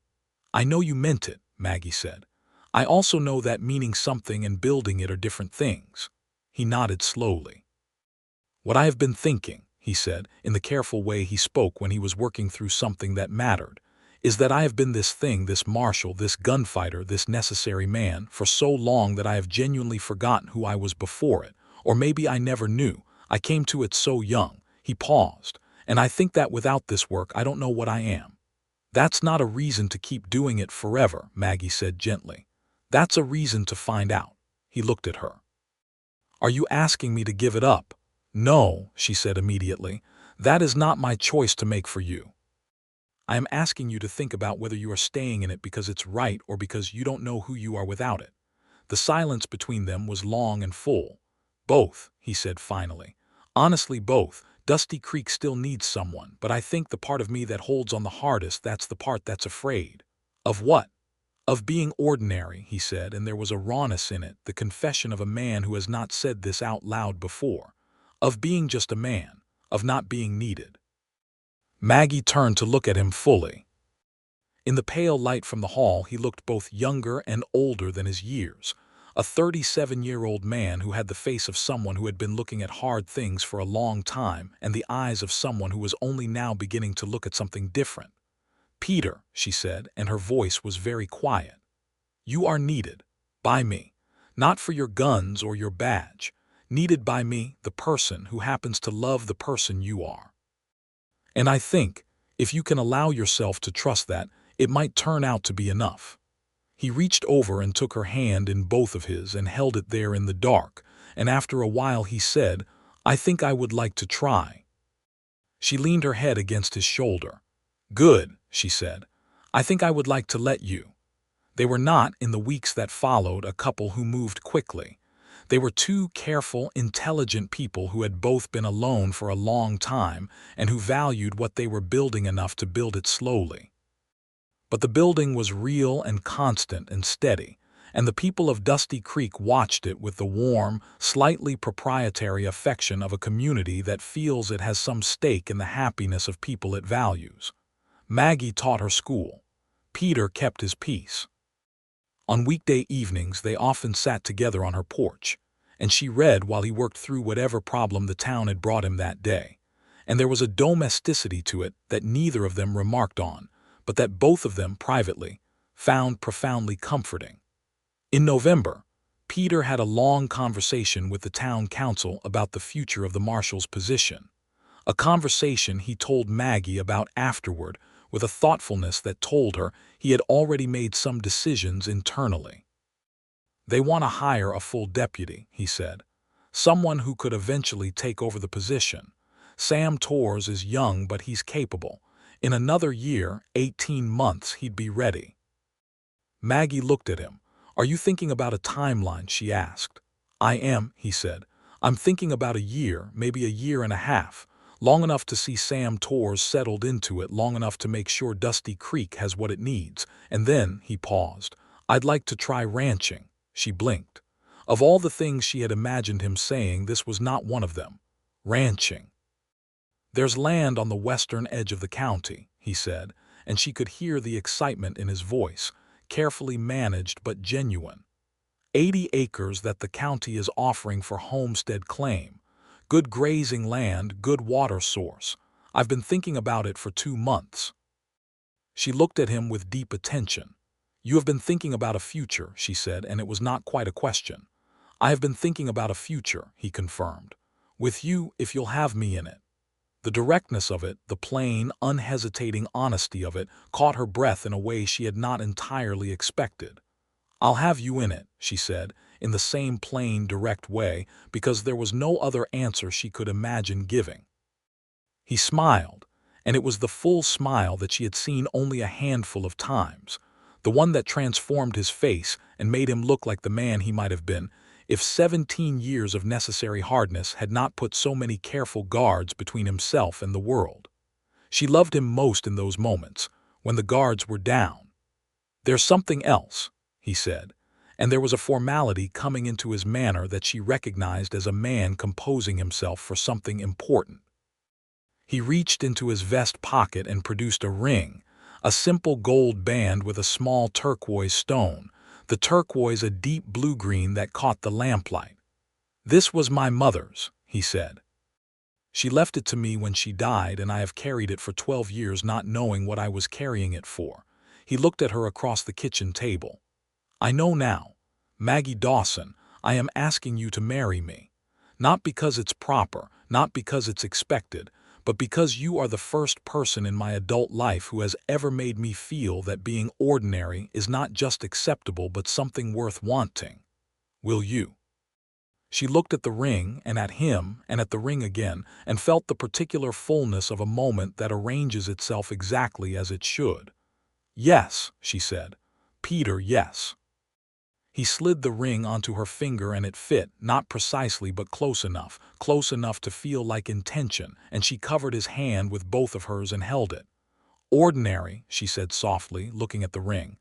"I know you meant it," Maggie said. "I also know that meaning something and building it are different things." He nodded slowly. "What I have been thinking," he said, in the careful way he spoke when he was working through something that mattered, "is that I have been this thing, this marshal, this gunfighter, this necessary man, for so long that I have genuinely forgotten who I was before it, or maybe I never knew. I came to it so young." He paused. "And I think that without this work I don't know what I am." "That's not a reason to keep doing it forever," Maggie said gently. "That's a reason to find out." He looked at her. "Are you asking me to give it up?" "No," she said immediately. "That is not my choice to make for you. I am asking you to think about whether you are staying in it because it's right or because you don't know who you are without it." The silence between them was long and full. "Both," he said finally. "Honestly, both. Dusty Creek still needs someone, but I think the part of me that holds on the hardest, that's the part that's afraid." "Of what?" "Of being ordinary," he said, and there was a rawness in it, the confession of a man who has not said this out loud before. "Of being just a man, of not being needed." Maggie turned to look at him fully. In the pale light from the hall he looked both younger and older than his years, a 37-year-old man who had the face of someone who had been looking at hard things for a long time and the eyes of someone who was only now beginning to look at something different. "Peter," she said, and her voice was very quiet, "you are needed. By me. Not for your guns or your badge. Needed by me, the person who happens to love the person you are. And I think, if you can allow yourself to trust that, it might turn out to be enough." He reached over and took her hand in both of his and held it there in the dark, and after a while he said, "I think I would like to try." She leaned her head against his shoulder. "Good," she said. "I think I would like to let you." They were not, in the weeks that followed, a couple who moved quickly. They were two careful, intelligent people who had both been alone for a long time and who valued what they were building enough to build it slowly. But the building was real and constant and steady, and the people of Dusty Creek watched it with the warm, slightly proprietary affection of a community that feels it has some stake in the happiness of people it values. Maggie taught her school. Peter kept his peace. On weekday evenings they often sat together on her porch, and she read while he worked through whatever problem the town had brought him that day, and there was a domesticity to it that neither of them remarked on, but that both of them, privately, found profoundly comforting. In November, Peter had a long conversation with the town council about the future of the marshal's position, a conversation he told Maggie about afterward with a thoughtfulness that told her he had already made some decisions internally. "They want to hire a full deputy," he said, "someone who could eventually take over the position. Sam Torres is young, but he's capable. In another year, 18 months, he'd be ready. Maggie looked at him. Are you thinking about a timeline? She asked. I am, he said. I'm thinking about a year, maybe a year and a half. Long enough to see Sam Torres settled into it, long enough to make sure Dusty Creek has what it needs. And then, he paused. I'd like to try ranching. She blinked. Of all the things she had imagined him saying, this was not one of them. Ranching. There's land on the western edge of the county, he said, and she could hear the excitement in his voice, carefully managed but genuine. 80 acres that the county is offering for homestead claim. Good grazing land, good water source. I've been thinking about it for 2 months. She looked at him with deep attention. You have been thinking about a future, she said, and it was not quite a question. I have been thinking about a future, he confirmed. With you, if you'll have me in it. The directness of it, the plain, unhesitating honesty of it, caught her breath in a way she had not entirely expected. I'll have you in it, she said, in the same plain, direct way, because there was no other answer she could imagine giving. He smiled, and it was the full smile that she had seen only a handful of times, the one that transformed his face and made him look like the man he might have been if 17 years of necessary hardness had not put so many careful guards between himself and the world. She loved him most in those moments, when the guards were down. There's something else, he said, and there was a formality coming into his manner that she recognized as a man composing himself for something important. He reached into his vest pocket and produced a ring, a simple gold band with a small turquoise stone, the turquoise a deep blue-green that caught the lamplight. This was my mother's, he said. She left it to me when she died, and I have carried it for 12 years not knowing what I was carrying it for. He looked at her across the kitchen table. I know now. Maggie Dawson, I am asking you to marry me. Not because it's proper, not because it's expected, but because you are the first person in my adult life who has ever made me feel that being ordinary is not just acceptable but something worth wanting. Will you? She looked at the ring and at him and at the ring again and felt the particular fullness of a moment that arranges itself exactly as it should. Yes, she said. Peter, yes. He slid the ring onto her finger and it fit, not precisely but close enough to feel like intention, and she covered his hand with both of hers and held it. Ordinary, she said softly, looking at the ring.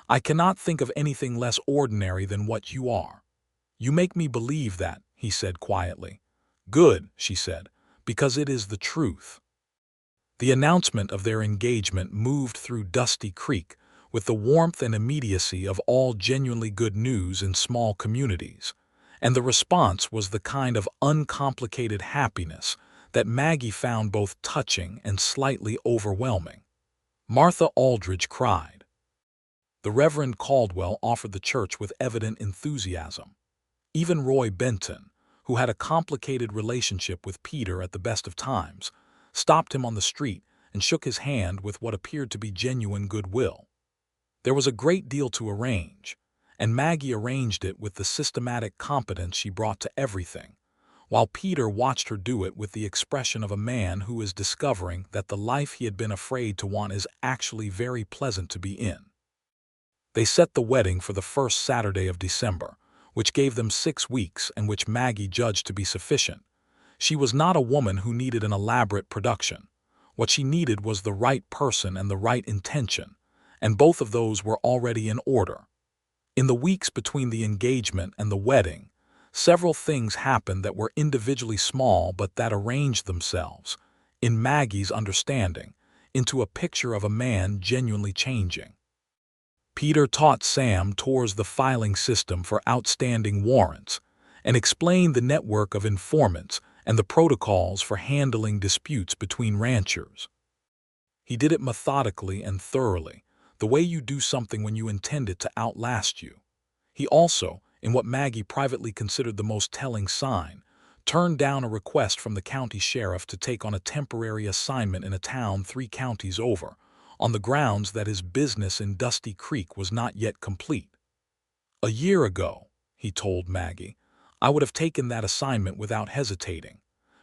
I cannot think of anything less ordinary than what you are. You make me believe that, he said quietly. Good, she said, because it is the truth. The announcement of their engagement moved through Dusty Creek, with the warmth and immediacy of all genuinely good news in small communities, and the response was the kind of uncomplicated happiness that Maggie found both touching and slightly overwhelming. Martha Aldridge cried. The Reverend Caldwell offered the church with evident enthusiasm. Even Roy Benton, who had a complicated relationship with Peter at the best of times, stopped him on the street and shook his hand with what appeared to be genuine goodwill. There was a great deal to arrange, and Maggie arranged it with the systematic competence she brought to everything, while Peter watched her do it with the expression of a man who is discovering that the life he had been afraid to want is actually very pleasant to be in. They set the wedding for the first Saturday of December, which gave them 6 weeks and which Maggie judged to be sufficient. She was not a woman who needed an elaborate production. What she needed was the right person and the right intention, and both of those were already in order. In the weeks between the engagement and the wedding, several things happened that were individually small but that arranged themselves, in Maggie's understanding, into a picture of a man genuinely changing. Peter taught Sam Torres the filing system for outstanding warrants and explained the network of informants and the protocols for handling disputes between ranchers. He did it methodically and thoroughly, the way you do something when you intend it to outlast you. He also, in what Maggie privately considered the most telling sign, turned down a request from the county sheriff to take on a temporary assignment in a town 3 counties over, on the grounds that his business in Dusty Creek was not yet complete. A year ago, he told Maggie, I would have taken that assignment without hesitating.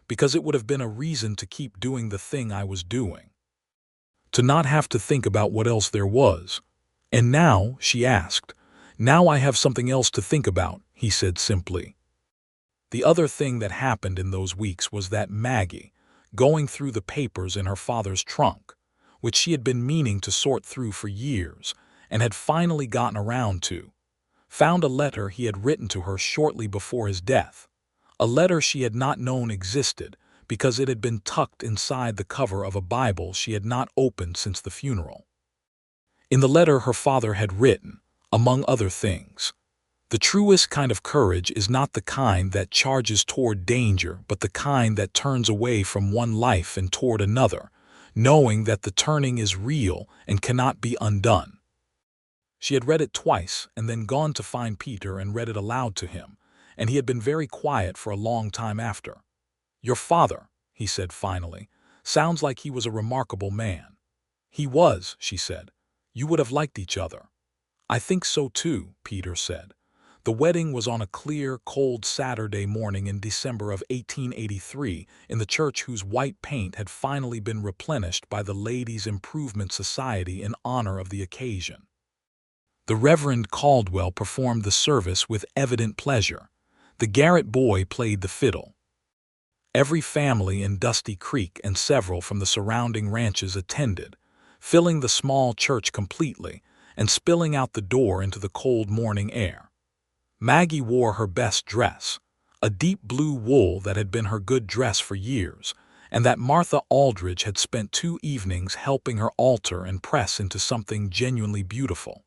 because it would have been a reason to keep doing the thing I was doing. To not have to think about what else there was. And now, she asked, now I have something else to think about, he said simply. The other thing that happened in those weeks was that Maggie, going through the papers in her father's trunk, which she had been meaning to sort through for years and had finally gotten around to, found a letter he had written to her shortly before his death, a letter she had not known existed because it had been tucked inside the cover of a Bible she had not opened since the funeral. In the letter her father had written, among other things, "The truest kind of courage is not the kind that charges toward danger, but the kind that turns away from one life and toward another, knowing that the turning is real and cannot be undone." She had read it twice and then gone to find Peter and read it aloud to him, and he had been very quiet for a long time after. "Your father," he said finally, "sounds like he was a remarkable man." "He was," she said. "You would have liked each other." "I think so too," Peter said. The wedding was on a clear, cold Saturday morning in December of 1883 in the church whose white paint had finally been replenished by the Ladies' Improvement Society in honor of the occasion. The Reverend Caldwell performed the service with evident pleasure. The Garrett boy played the fiddle. Every family in Dusty Creek and several from the surrounding ranches attended, filling the small church completely and spilling out the door into the cold morning air. Maggie wore her best dress, a deep blue wool that had been her good dress for years, and that Martha Aldridge had spent 2 evenings helping her alter and press into something genuinely beautiful.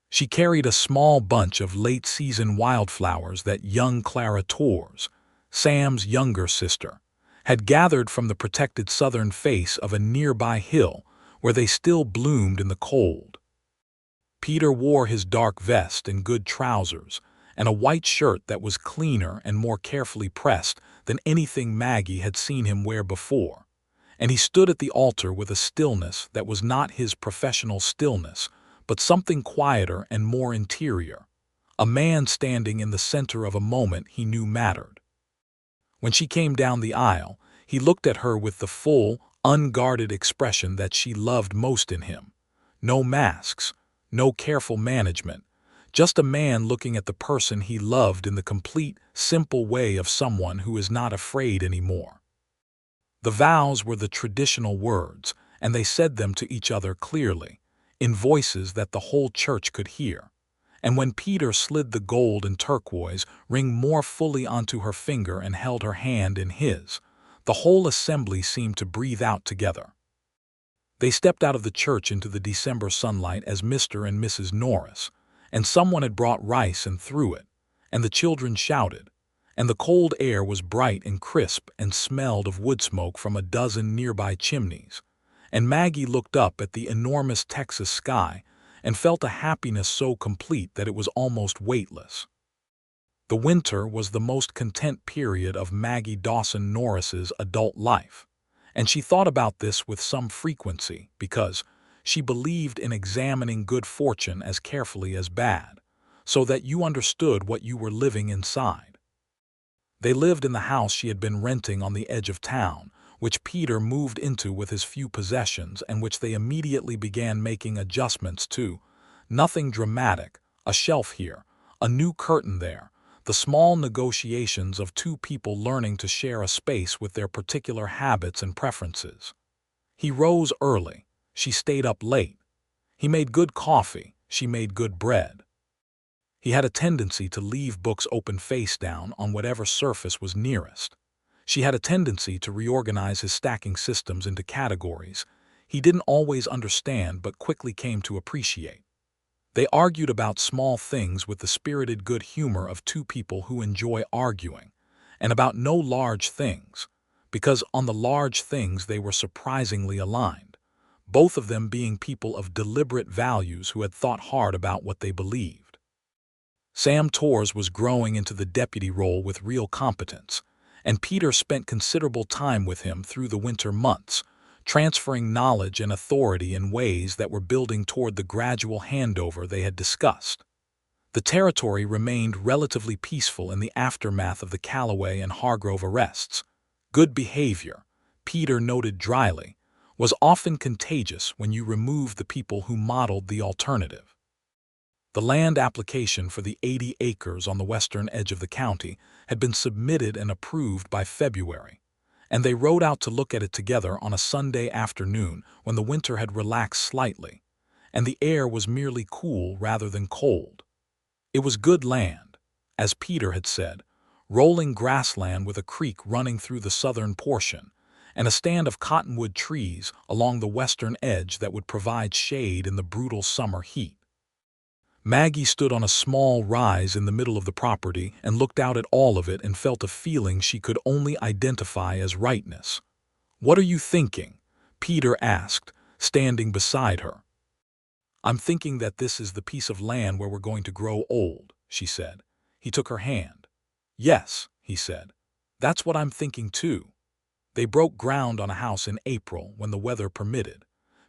She carried a small bunch of late-season wildflowers that young Clara Torres, Sam's younger sister, had gathered from the protected southern face of a nearby hill where they still bloomed in the cold. Peter wore his dark vest and good trousers, and a white shirt that was cleaner and more carefully pressed than anything Maggie had seen him wear before, and he stood at the altar with a stillness that was not his professional stillness, but something quieter and more interior, a man standing in the center of a moment he knew mattered. When she came down the aisle, he looked at her with the full, unguarded expression that she loved most in him. No masks, no careful management, just a man looking at the person he loved in the complete, simple way of someone who is not afraid anymore. The vows were the traditional words, and they said them to each other clearly, in voices that the whole church could hear. And when Peter slid the gold and turquoise ring more fully onto her finger and held her hand in his, the whole assembly seemed to breathe out together. They stepped out of the church into the December sunlight as Mr. and Mrs. Norris, and someone had brought rice and threw it, and the children shouted, and the cold air was bright and crisp and smelled of wood smoke from a dozen nearby chimneys, and Maggie looked up at the enormous Texas sky and felt a happiness so complete that it was almost weightless. The winter was the most content period of Maggie Dawson Norris's adult life, and she thought about this with some frequency because she believed in examining good fortune as carefully as bad, so that you understood what you were living inside. They lived in the house she had been renting on the edge of town, which Peter moved into with his few possessions and which they immediately began making adjustments to. Nothing dramatic, a shelf here, a new curtain there, the small negotiations of 2 people learning to share a space with their particular habits and preferences. He rose early, she stayed up late. He made good coffee, she made good bread. He had a tendency to leave books open face down on whatever surface was nearest. She had a tendency to reorganize his stacking systems into categories he didn't always understand but quickly came to appreciate. They argued about small things with the spirited good humor of 2 people who enjoy arguing, and about no large things, because on the large things they were surprisingly aligned, both of them being people of deliberate values who had thought hard about what they believed. Sam Torres was growing into the deputy role with real competence, and Peter spent considerable time with him through the winter months, transferring knowledge and authority in ways that were building toward the gradual handover they had discussed. The territory remained relatively peaceful in the aftermath of the Callaway and Hargrove arrests. Good behavior, Peter noted dryly, was often contagious when you removed the people who modeled the alternative. The land application for the 80 acres on the western edge of the county had been submitted and approved by February, and they rode out to look at it together on a Sunday afternoon when the winter had relaxed slightly, and the air was merely cool rather than cold. It was good land, as Peter had said, rolling grassland with a creek running through the southern portion, and a stand of cottonwood trees along the western edge that would provide shade in the brutal summer heat. Maggie stood on a small rise in the middle of the property and looked out at all of it and felt a feeling she could only identify as rightness. "What are you thinking?" Peter asked, standing beside her. "I'm thinking that this is the piece of land where we're going to grow old," she said. He took her hand. "Yes," he said. "That's what I'm thinking too." They broke ground on a house in April when the weather permitted.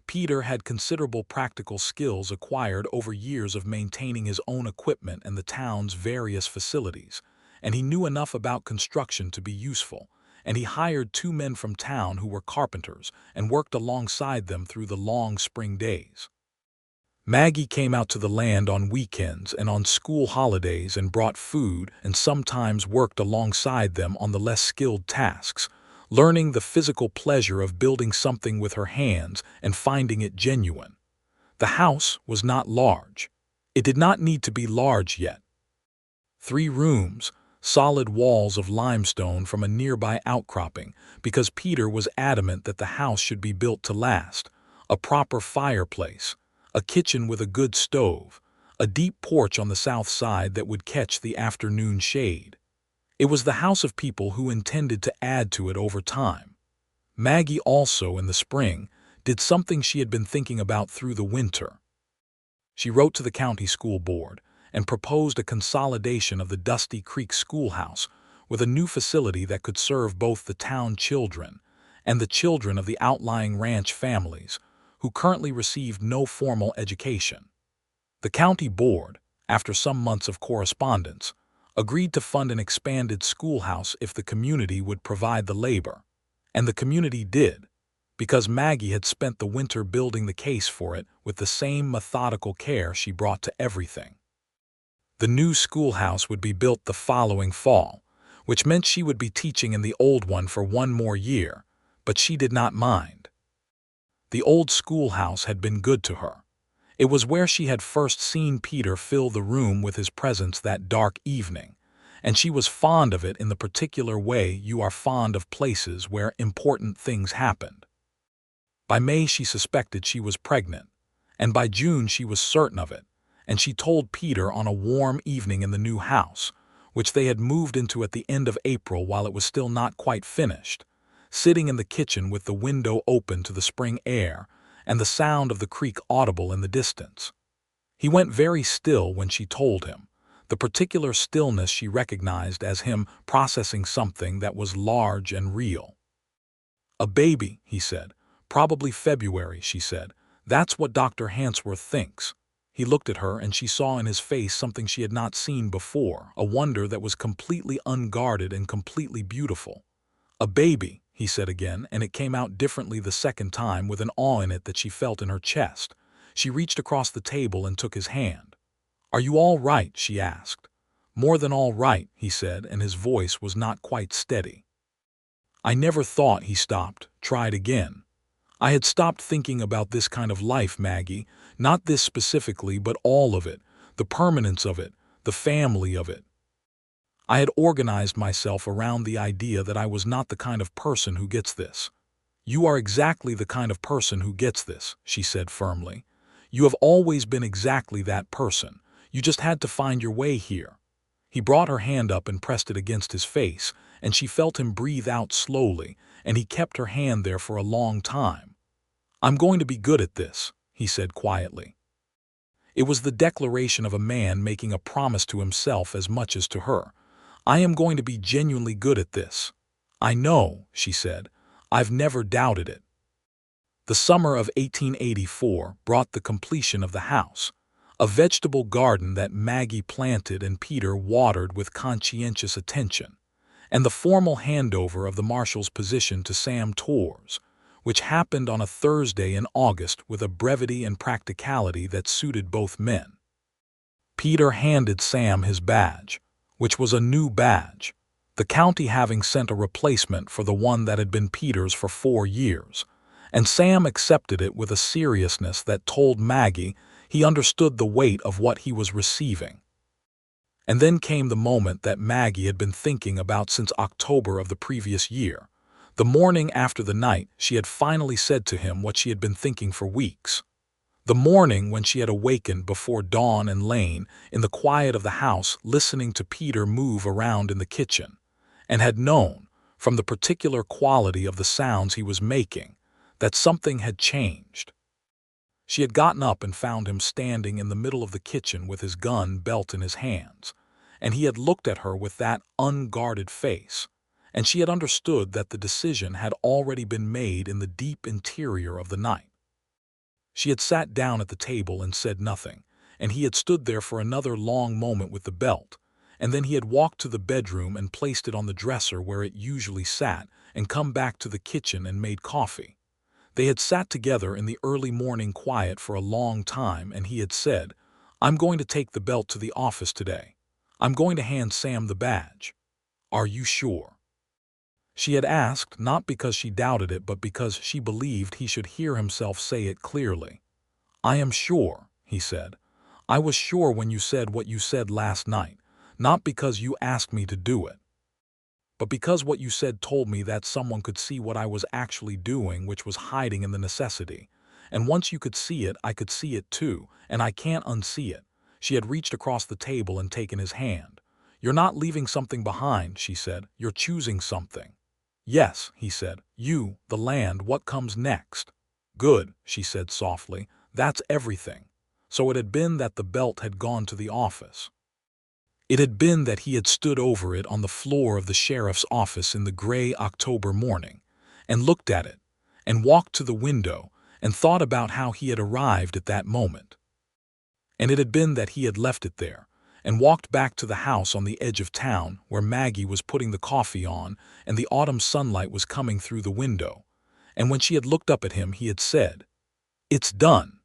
Peter had considerable practical skills acquired over years of maintaining his own equipment and the town's various facilities, and he knew enough about construction to be useful, and he hired 2 men from town who were carpenters and worked alongside them through the long spring days. Maggie came out to the land on weekends and on school holidays and brought food and sometimes worked alongside them on the less skilled tasks, learning the physical pleasure of building something with her hands and finding it genuine. The house was not large. It did not need to be large yet. 3 rooms, solid walls of limestone from a nearby outcropping, because Peter was adamant that the house should be built to last, a proper fireplace, a kitchen with a good stove, a deep porch on the south side that would catch the afternoon shade. It was the house of people who intended to add to it over time. Maggie also, in the spring, did something she had been thinking about through the winter. She wrote to the county school board and proposed a consolidation of the Dusty Creek schoolhouse with a new facility that could serve both the town children and the children of the outlying ranch families who currently received no formal education. The county board, after some months of correspondence, agreed to fund an expanded schoolhouse if the community would provide the labor. And the community did, because Maggie had spent the winter building the case for it with the same methodical care she brought to everything. The new schoolhouse would be built the following fall, which meant she would be teaching in the old one for 1 more year, but she did not mind. The old schoolhouse had been good to her. It was where she had first seen Peter fill the room with his presence that dark evening, and she was fond of it in the particular way you are fond of places where important things happened. By May she suspected she was pregnant, and by June she was certain of it, and she told Peter on a warm evening in the new house, which they had moved into at the end of April while it was still not quite finished, sitting in the kitchen with the window open to the spring air and the sound of the creek audible in the distance. He went very still when she told him, the particular stillness she recognized as him processing something that was large and real. "A baby," he said. "Probably February," she said. "That's what Dr. Hansworth thinks." He looked at her and she saw in his face something she had not seen before, a wonder that was completely unguarded and completely beautiful. "A baby," he said again, and it came out differently the second time with an awe in it that she felt in her chest. She reached across the table and took his hand. "Are you all right?" she asked. "More than all right," he said, and his voice was not quite steady. "I never thought," he stopped, tried again. "I had stopped thinking about this kind of life, Maggie, not this specifically, but all of it, the permanence of it, the family of it. I had organized myself around the idea that I was not the kind of person who gets this." "You are exactly the kind of person who gets this," she said firmly. "You have always been exactly that person. You just had to find your way here." He brought her hand up and pressed it against his face, and she felt him breathe out slowly, and he kept her hand there for a long time. "I'm going to be good at this," he said quietly. It was the declaration of a man making a promise to himself as much as to her. "I am going to be genuinely good at this." "I know," she said. "I've never doubted it." The summer of 1884 brought the completion of the house, a vegetable garden that Maggie planted and Peter watered with conscientious attention, and the formal handover of the marshal's position to Sam Torres, which happened on a Thursday in August with a brevity and practicality that suited both men. Peter handed Sam his badge, which was a new badge, the county having sent a replacement for the one that had been Peter's for 4 years, and Sam accepted it with a seriousness that told Maggie he understood the weight of what he was receiving. And then came the moment that Maggie had been thinking about since October of the previous year, the morning after the night she had finally said to him what she had been thinking for weeks. The morning when she had awakened before dawn and lain in the quiet of the house listening to Peter move around in the kitchen, and had known, from the particular quality of the sounds he was making, that something had changed. She had gotten up and found him standing in the middle of the kitchen with his gun belt in his hands, and he had looked at her with that unguarded face, and she had understood that the decision had already been made in the deep interior of the night. She had sat down at the table and said nothing, and he had stood there for another long moment with the belt, and then he had walked to the bedroom and placed it on the dresser where it usually sat, and come back to the kitchen and made coffee. They had sat together in the early morning quiet for a long time, and he had said, "I'm going to take the belt to the office today. I'm going to hand Sam the badge. Are you sure?" She had asked, not because she doubted it, but because she believed he should hear himself say it clearly. "I am sure," he said. "I was sure when you said what you said last night, not because you asked me to do it, but because what you said told me that someone could see what I was actually doing, which was hiding in the necessity. And once you could see it, I could see it too, and I can't unsee it." She had reached across the table and taken his hand. "You're not leaving something behind," she said. "You're choosing something." "Yes," he said. "You, the land, what comes next?" "Good," she said softly. "That's everything." So it had been that the belt had gone to the office. It had been that he had stood over it on the floor of the sheriff's office in the gray October morning, and looked at it, and walked to the window, and thought about how he had arrived at that moment. And it had been that he had left it there, and walked back to the house on the edge of town where Maggie was putting the coffee on and the autumn sunlight was coming through the window. And when she had looked up at him, he had said, "It's done."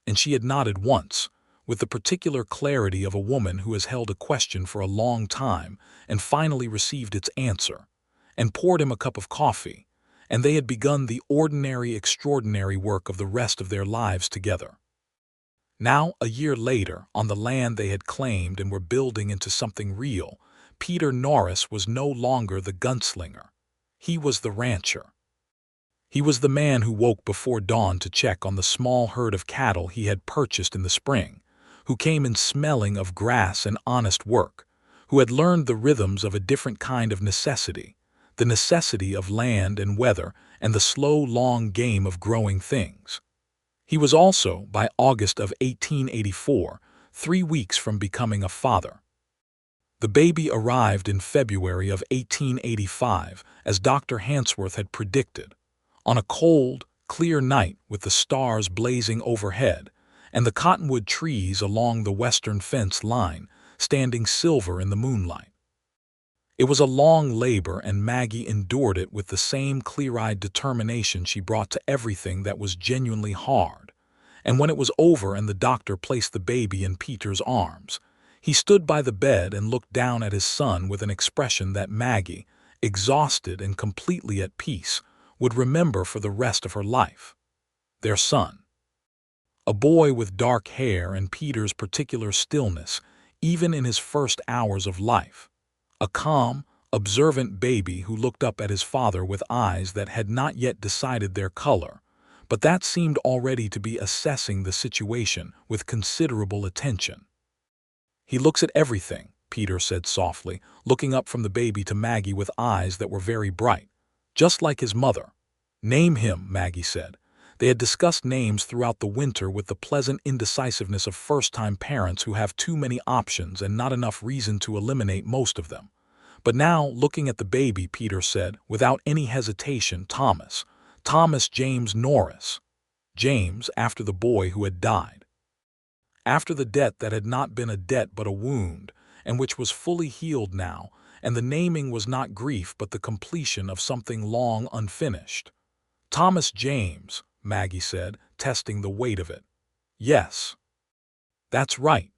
And she had nodded once, with the particular clarity of a woman who has held a question for a long time and finally received its answer, and poured him a cup of coffee, and they had begun the ordinary, extraordinary work of the rest of their lives together. Now, a year later, on the land they had claimed and were building into something real, Peter Norris was no longer the gunslinger. He was the rancher. He was the man who woke before dawn to check on the small herd of cattle he had purchased in the spring, who came in smelling of grass and honest work, who had learned the rhythms of a different kind of necessity, the necessity of land and weather and the slow, long game of growing things. He was also, by August of 1884, 3 weeks from becoming a father. The baby arrived in February of 1885, as Dr. Hansworth had predicted, on a cold, clear night with the stars blazing overhead and the cottonwood trees along the western fence line standing silver in the moonlight. It was a long labor, and Maggie endured it with the same clear-eyed determination she brought to everything that was genuinely hard. And when it was over and the doctor placed the baby in Peter's arms, he stood by the bed and looked down at his son with an expression that Maggie, exhausted and completely at peace, would remember for the rest of her life. Their son. A boy with dark hair and Peter's particular stillness, even in his first hours of life. A calm, observant baby who looked up at his father with eyes that had not yet decided their color, but that seemed already to be assessing the situation with considerable attention. "He looks at everything," Peter said softly, looking up from the baby to Maggie with eyes that were very bright, "just like his mother." "Name him," Maggie said. They had discussed names throughout the winter with the pleasant indecisiveness of first-time parents who have too many options and not enough reason to eliminate most of them. But now, looking at the baby, Peter said, without any hesitation, "Thomas. Thomas James Norris." James, after the boy who had died. After the debt that had not been a debt but a wound, and which was fully healed now, and the naming was not grief but the completion of something long unfinished. "Thomas James," Maggie said, testing the weight of it. "Yes. That's right."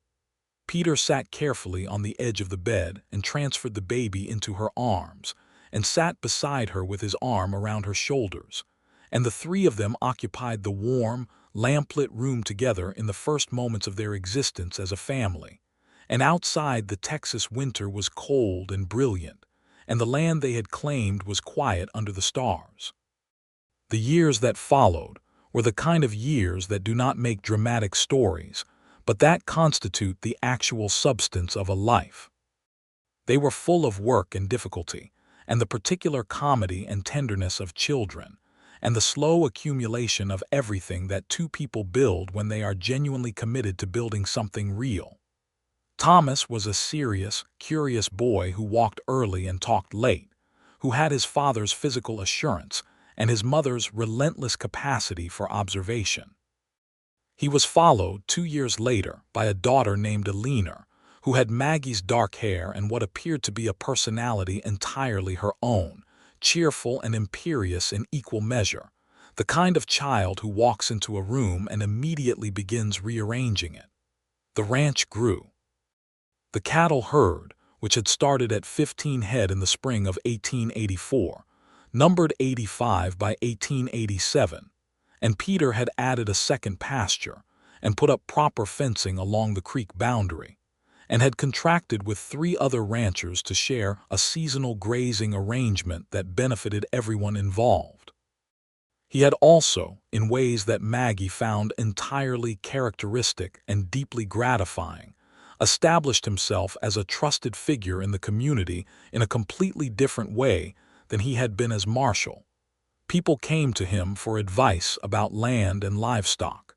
Peter sat carefully on the edge of the bed and transferred the baby into her arms, and sat beside her with his arm around her shoulders, and the three of them occupied the warm, lamplit room together in the first moments of their existence as a family. And outside, the Texas winter was cold and brilliant, and the land they had claimed was quiet under the stars. The years that followed were the kind of years that do not make dramatic stories, but that constitute the actual substance of a life. They were full of work and difficulty, and the particular comedy and tenderness of children, and the slow accumulation of everything that two people build when they are genuinely committed to building something real. Thomas was a serious, curious boy who walked early and talked late, who had his father's physical assurance and his mother's relentless capacity for observation. He was followed 2 years later by a daughter named Alina, who had Maggie's dark hair and what appeared to be a personality entirely her own, cheerful and imperious in equal measure, the kind of child who walks into a room and immediately begins rearranging it. The ranch grew. The cattle herd, which had started at 15 head in the spring of 1884, numbered 85 by 1887, and Peter had added a second pasture and put up proper fencing along the creek boundary, and had contracted with 3 other ranchers to share a seasonal grazing arrangement that benefited everyone involved. He had also, in ways that Maggie found entirely characteristic and deeply gratifying, established himself as a trusted figure in the community in a completely different way than he had been as marshal. People came to him for advice about land and livestock.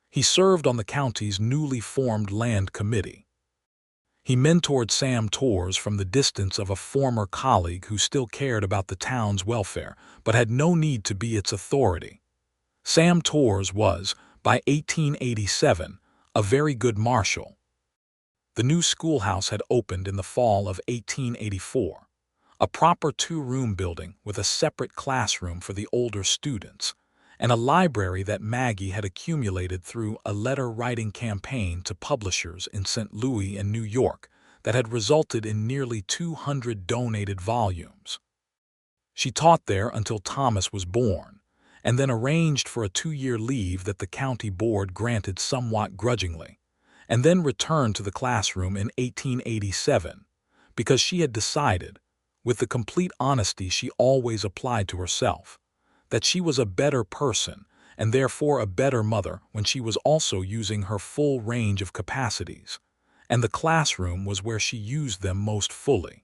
He served on the county's newly formed land committee. He mentored Sam Torres from the distance of a former colleague who still cared about the town's welfare but had no need to be its authority. Sam Torres was, by 1887, a very good marshal. The new schoolhouse had opened in the fall of 1884, a proper 2-room building with a separate classroom for the older students, and a library that Maggie had accumulated through a letter-writing campaign to publishers in St. Louis and New York that had resulted in nearly 200 donated volumes. She taught there until Thomas was born, and then arranged for a 2-year leave that the county board granted somewhat grudgingly, and then returned to the classroom in 1887 because she had decided, with the complete honesty she always applied to herself, that she was a better person and therefore a better mother when she was also using her full range of capacities, and the classroom was where she used them most fully.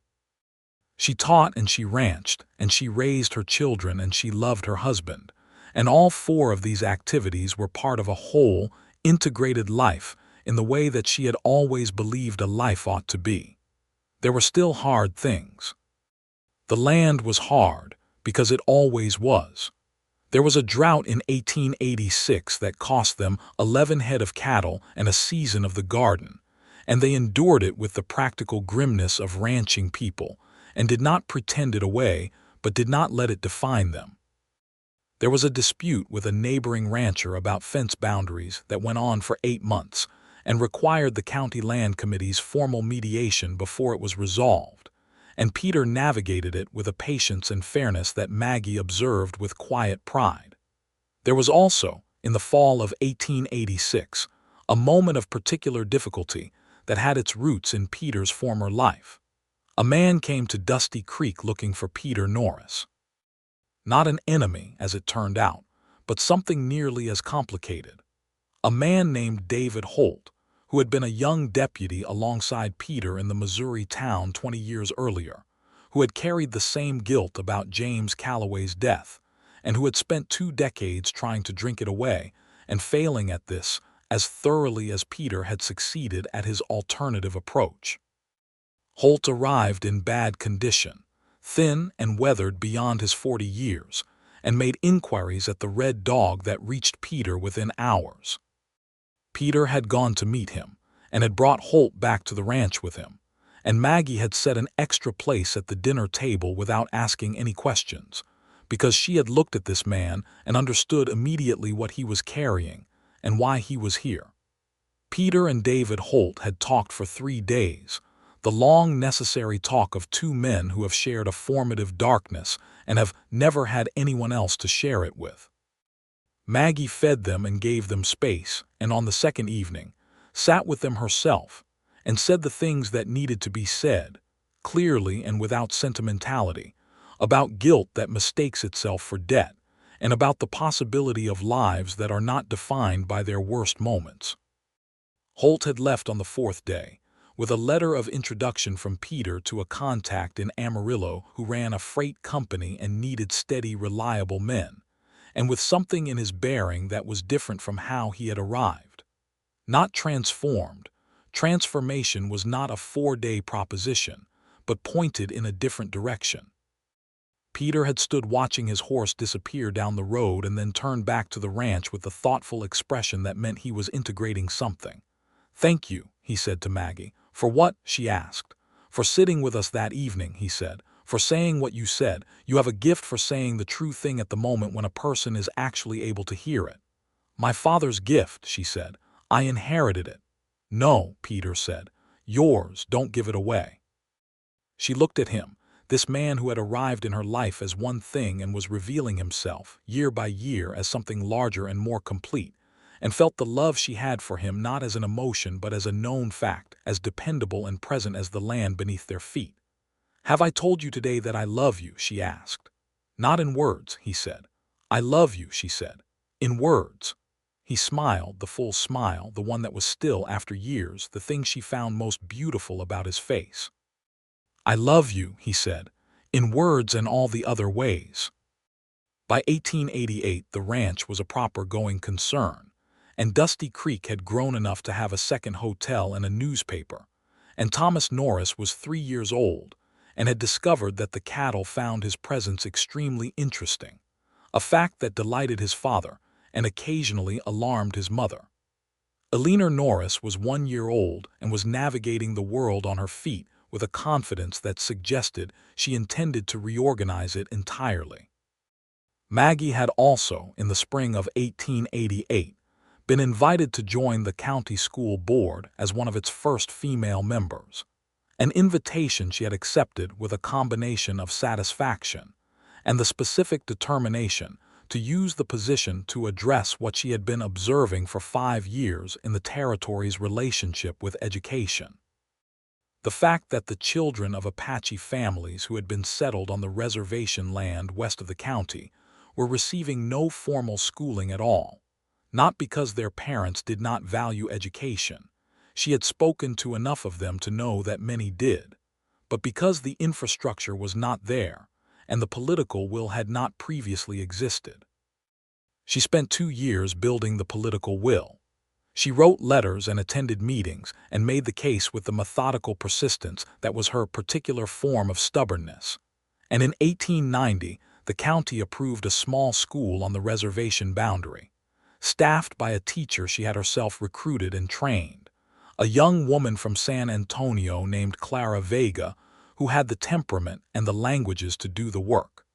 She taught and she ranched, and she raised her children and she loved her husband, and all 4 of these activities were part of a whole, integrated life in the way that she had always believed a life ought to be. There were still hard things. The land was hard, because it always was. There was a drought in 1886 that cost them 11 head of cattle and a season of the garden, and they endured it with the practical grimness of ranching people, and did not pretend it away, but did not let it define them. There was a dispute with a neighboring rancher about fence boundaries that went on for 8 months, and required the county land committee's formal mediation before it was resolved, and Peter navigated it with a patience and fairness that Maggie observed with quiet pride. There was also, in the fall of 1886, a moment of particular difficulty that had its roots in Peter's former life. A man came to Dusty Creek looking for Peter Norris. Not an enemy, as it turned out, but something nearly as complicated. A man named David Holt, who had been a young deputy alongside Peter in the Missouri town 20 years earlier, who had carried the same guilt about James Calloway's death, and who had spent 2 decades trying to drink it away and failing at this as thoroughly as Peter had succeeded at his alternative approach. Holt arrived in bad condition, thin and weathered beyond his 40 years, and made inquiries at the Red Dog that reached Peter within hours. Peter had gone to meet him, and had brought Holt back to the ranch with him, and Maggie had set an extra place at the dinner table without asking any questions, because she had looked at this man and understood immediately what he was carrying and why he was here. Peter and David Holt had talked for 3 days, the long necessary talk of two men who have shared a formative darkness and have never had anyone else to share it with. Maggie fed them and gave them space, and on the second evening, sat with them herself and said the things that needed to be said, clearly and without sentimentality, about guilt that mistakes itself for debt, and about the possibility of lives that are not defined by their worst moments. Holt had left on the 4th day, with a letter of introduction from Peter to a contact in Amarillo who ran a freight company and needed steady, reliable men, and with something in his bearing that was different from how he had arrived. Not transformed. Transformation was not a 4-day proposition, but pointed in a different direction. Peter had stood watching his horse disappear down the road and then turned back to the ranch with a thoughtful expression that meant he was integrating something. "Thank you," he said to Maggie. "For what?" she asked. "For sitting with us that evening," he said. "For saying what you said. You have a gift for saying the true thing at the moment when a person is actually able to hear it." "My father's gift," she said. "I inherited it." "No," Peter said. "Yours. Don't give it away." She looked at him, this man who had arrived in her life as one thing and was revealing himself, year by year, as something larger and more complete, and felt the love she had for him not as an emotion but as a known fact, as dependable and present as the land beneath their feet. "Have I told you today that I love you?" she asked. "Not in words," he said. "I love you," she said. "In words." He smiled, the full smile, the one that was still, after years, the thing she found most beautiful about his face. "I love you," he said, "in words and all the other ways." By 1888, the ranch was a proper going concern, and Dusty Creek had grown enough to have a second hotel and a newspaper, and Thomas Norris was 3 years old and had discovered that the cattle found his presence extremely interesting, a fact that delighted his father and occasionally alarmed his mother. Eleanor Norris was 1 year old and was navigating the world on her feet with a confidence that suggested she intended to reorganize it entirely. Maggie had also, in the spring of 1888, been invited to join the county school board as one of its first female members, an invitation she had accepted with a combination of satisfaction and the specific determination to use the position to address what she had been observing for 5 years in the territory's relationship with education. The fact that the children of Apache families who had been settled on the reservation land west of the county were receiving no formal schooling at all, not because their parents did not value education. She had spoken to enough of them to know that many did, but because the infrastructure was not there and the political will had not previously existed. She spent 2 years building the political will. She wrote letters and attended meetings and made the case with the methodical persistence that was her particular form of stubbornness. And in 1890, the county approved a small school on the reservation boundary, staffed by a teacher she had herself recruited and trained, a young woman from San Antonio named Clara Vega, who had the temperament and the languages to do the work.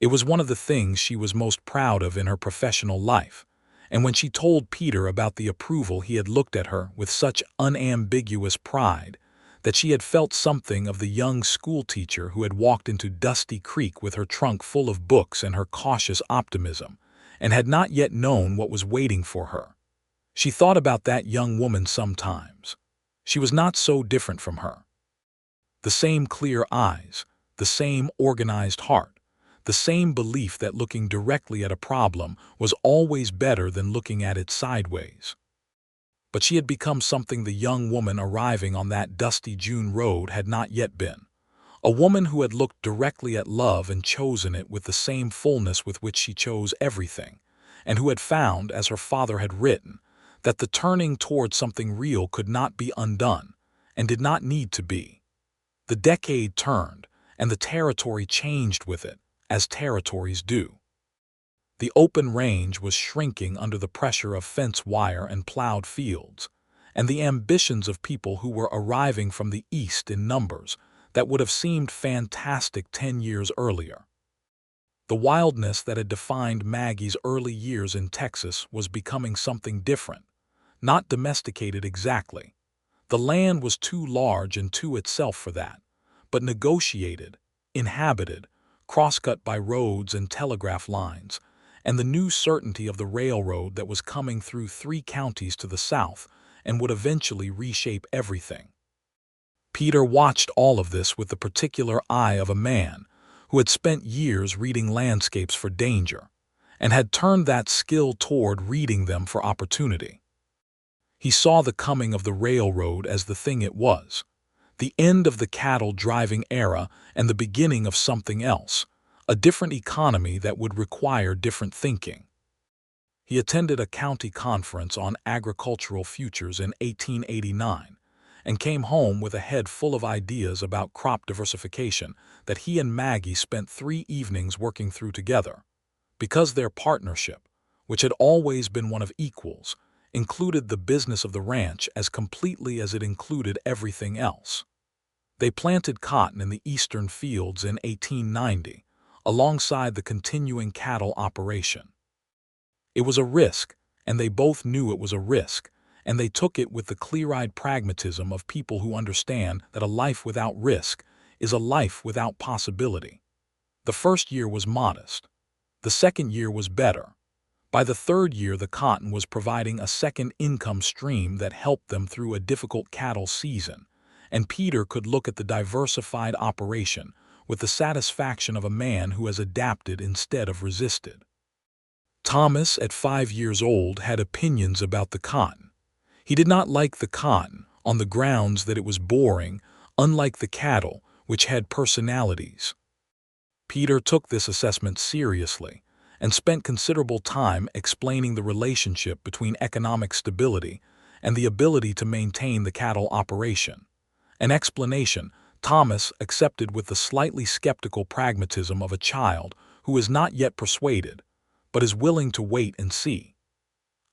It was one of the things she was most proud of in her professional life, and when she told Peter about the approval he had looked at her with such unambiguous pride that she had felt something of the young schoolteacher who had walked into Dusty Creek with her trunk full of books and her cautious optimism, and had not yet known what was waiting for her. She thought about that young woman sometimes. She was not so different from her. The same clear eyes, the same organized heart, the same belief that looking directly at a problem was always better than looking at it sideways. But she had become something the young woman arriving on that dusty June road had not yet been. A woman who had looked directly at love and chosen it with the same fullness with which she chose everything, and who had found, as her father had written, that the turning toward something real could not be undone, and did not need to be. The decade turned, and the territory changed with it, as territories do. The open range was shrinking under the pressure of fence wire and plowed fields, and the ambitions of people who were arriving from the east in numbers that would have seemed fantastic 10 years earlier. The wildness that had defined Maggie's early years in Texas was becoming something different, not domesticated exactly. The land was too large and too itself for that, but negotiated, inhabited, crosscut by roads and telegraph lines, and the new certainty of the railroad that was coming through 3 counties to the south and would eventually reshape everything. Peter watched all of this with the particular eye of a man who had spent years reading landscapes for danger, and had turned that skill toward reading them for opportunity. He saw the coming of the railroad as the thing it was, the end of the cattle-driving era and the beginning of something else, a different economy that would require different thinking. He attended a county conference on agricultural futures in 1889, and came home with a head full of ideas about crop diversification that he and Maggie spent 3 evenings working through together, because their partnership, which had always been one of equals, included the business of the ranch as completely as it included everything else. They planted cotton in the eastern fields in 1890, alongside the continuing cattle operation. It was a risk, and they both knew it was a risk, and they took it with the clear-eyed pragmatism of people who understand that a life without risk is a life without possibility. The first year was modest. The second year was better. By the third year, the cotton was providing a second income stream that helped them through a difficult cattle season, and Peter could look at the diversified operation with the satisfaction of a man who has adapted instead of resisted. Thomas, at 5 years old, had opinions about the cotton. He did not like the cotton on the grounds that it was boring, unlike the cattle, which had personalities. Peter took this assessment seriously and spent considerable time explaining the relationship between economic stability and the ability to maintain the cattle operation, an explanation Thomas accepted with the slightly skeptical pragmatism of a child who is not yet persuaded, but is willing to wait and see.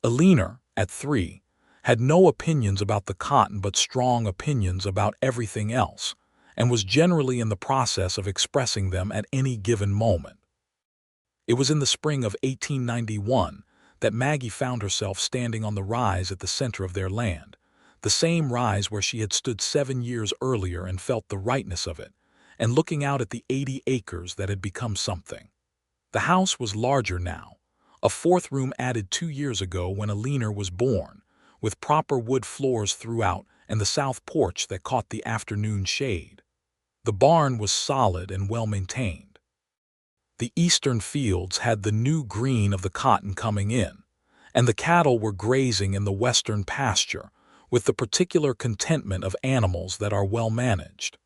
Eleanor, at 3, had no opinions about the cotton but strong opinions about everything else, and was generally in the process of expressing them at any given moment. It was in the spring of 1891 that Maggie found herself standing on the rise at the center of their land, the same rise where she had stood 7 years earlier and felt the rightness of it, and looking out at the 80 acres that had become something. The house was larger now, a 4th room added 2 years ago when Eleanor was born, with proper wood floors throughout and the south porch that caught the afternoon shade. The barn was solid and well-maintained. The eastern fields had the new green of the cotton coming in, and the cattle were grazing in the western pasture with the particular contentment of animals that are well-managed.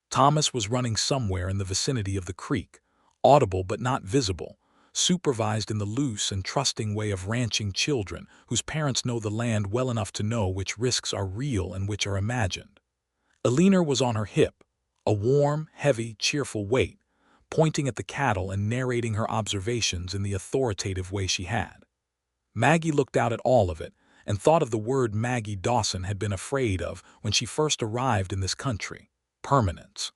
Thomas was running somewhere in the vicinity of the creek, audible but not visible, supervised in the loose and trusting way of ranching children whose parents know the land well enough to know which risks are real and which are imagined. Eleanor was on her hip, a warm, heavy, cheerful weight, pointing at the cattle and narrating her observations in the authoritative way she had. Maggie looked out at all of it and thought of the word Maggie Dawson had been afraid of when she first arrived in this country: permanence.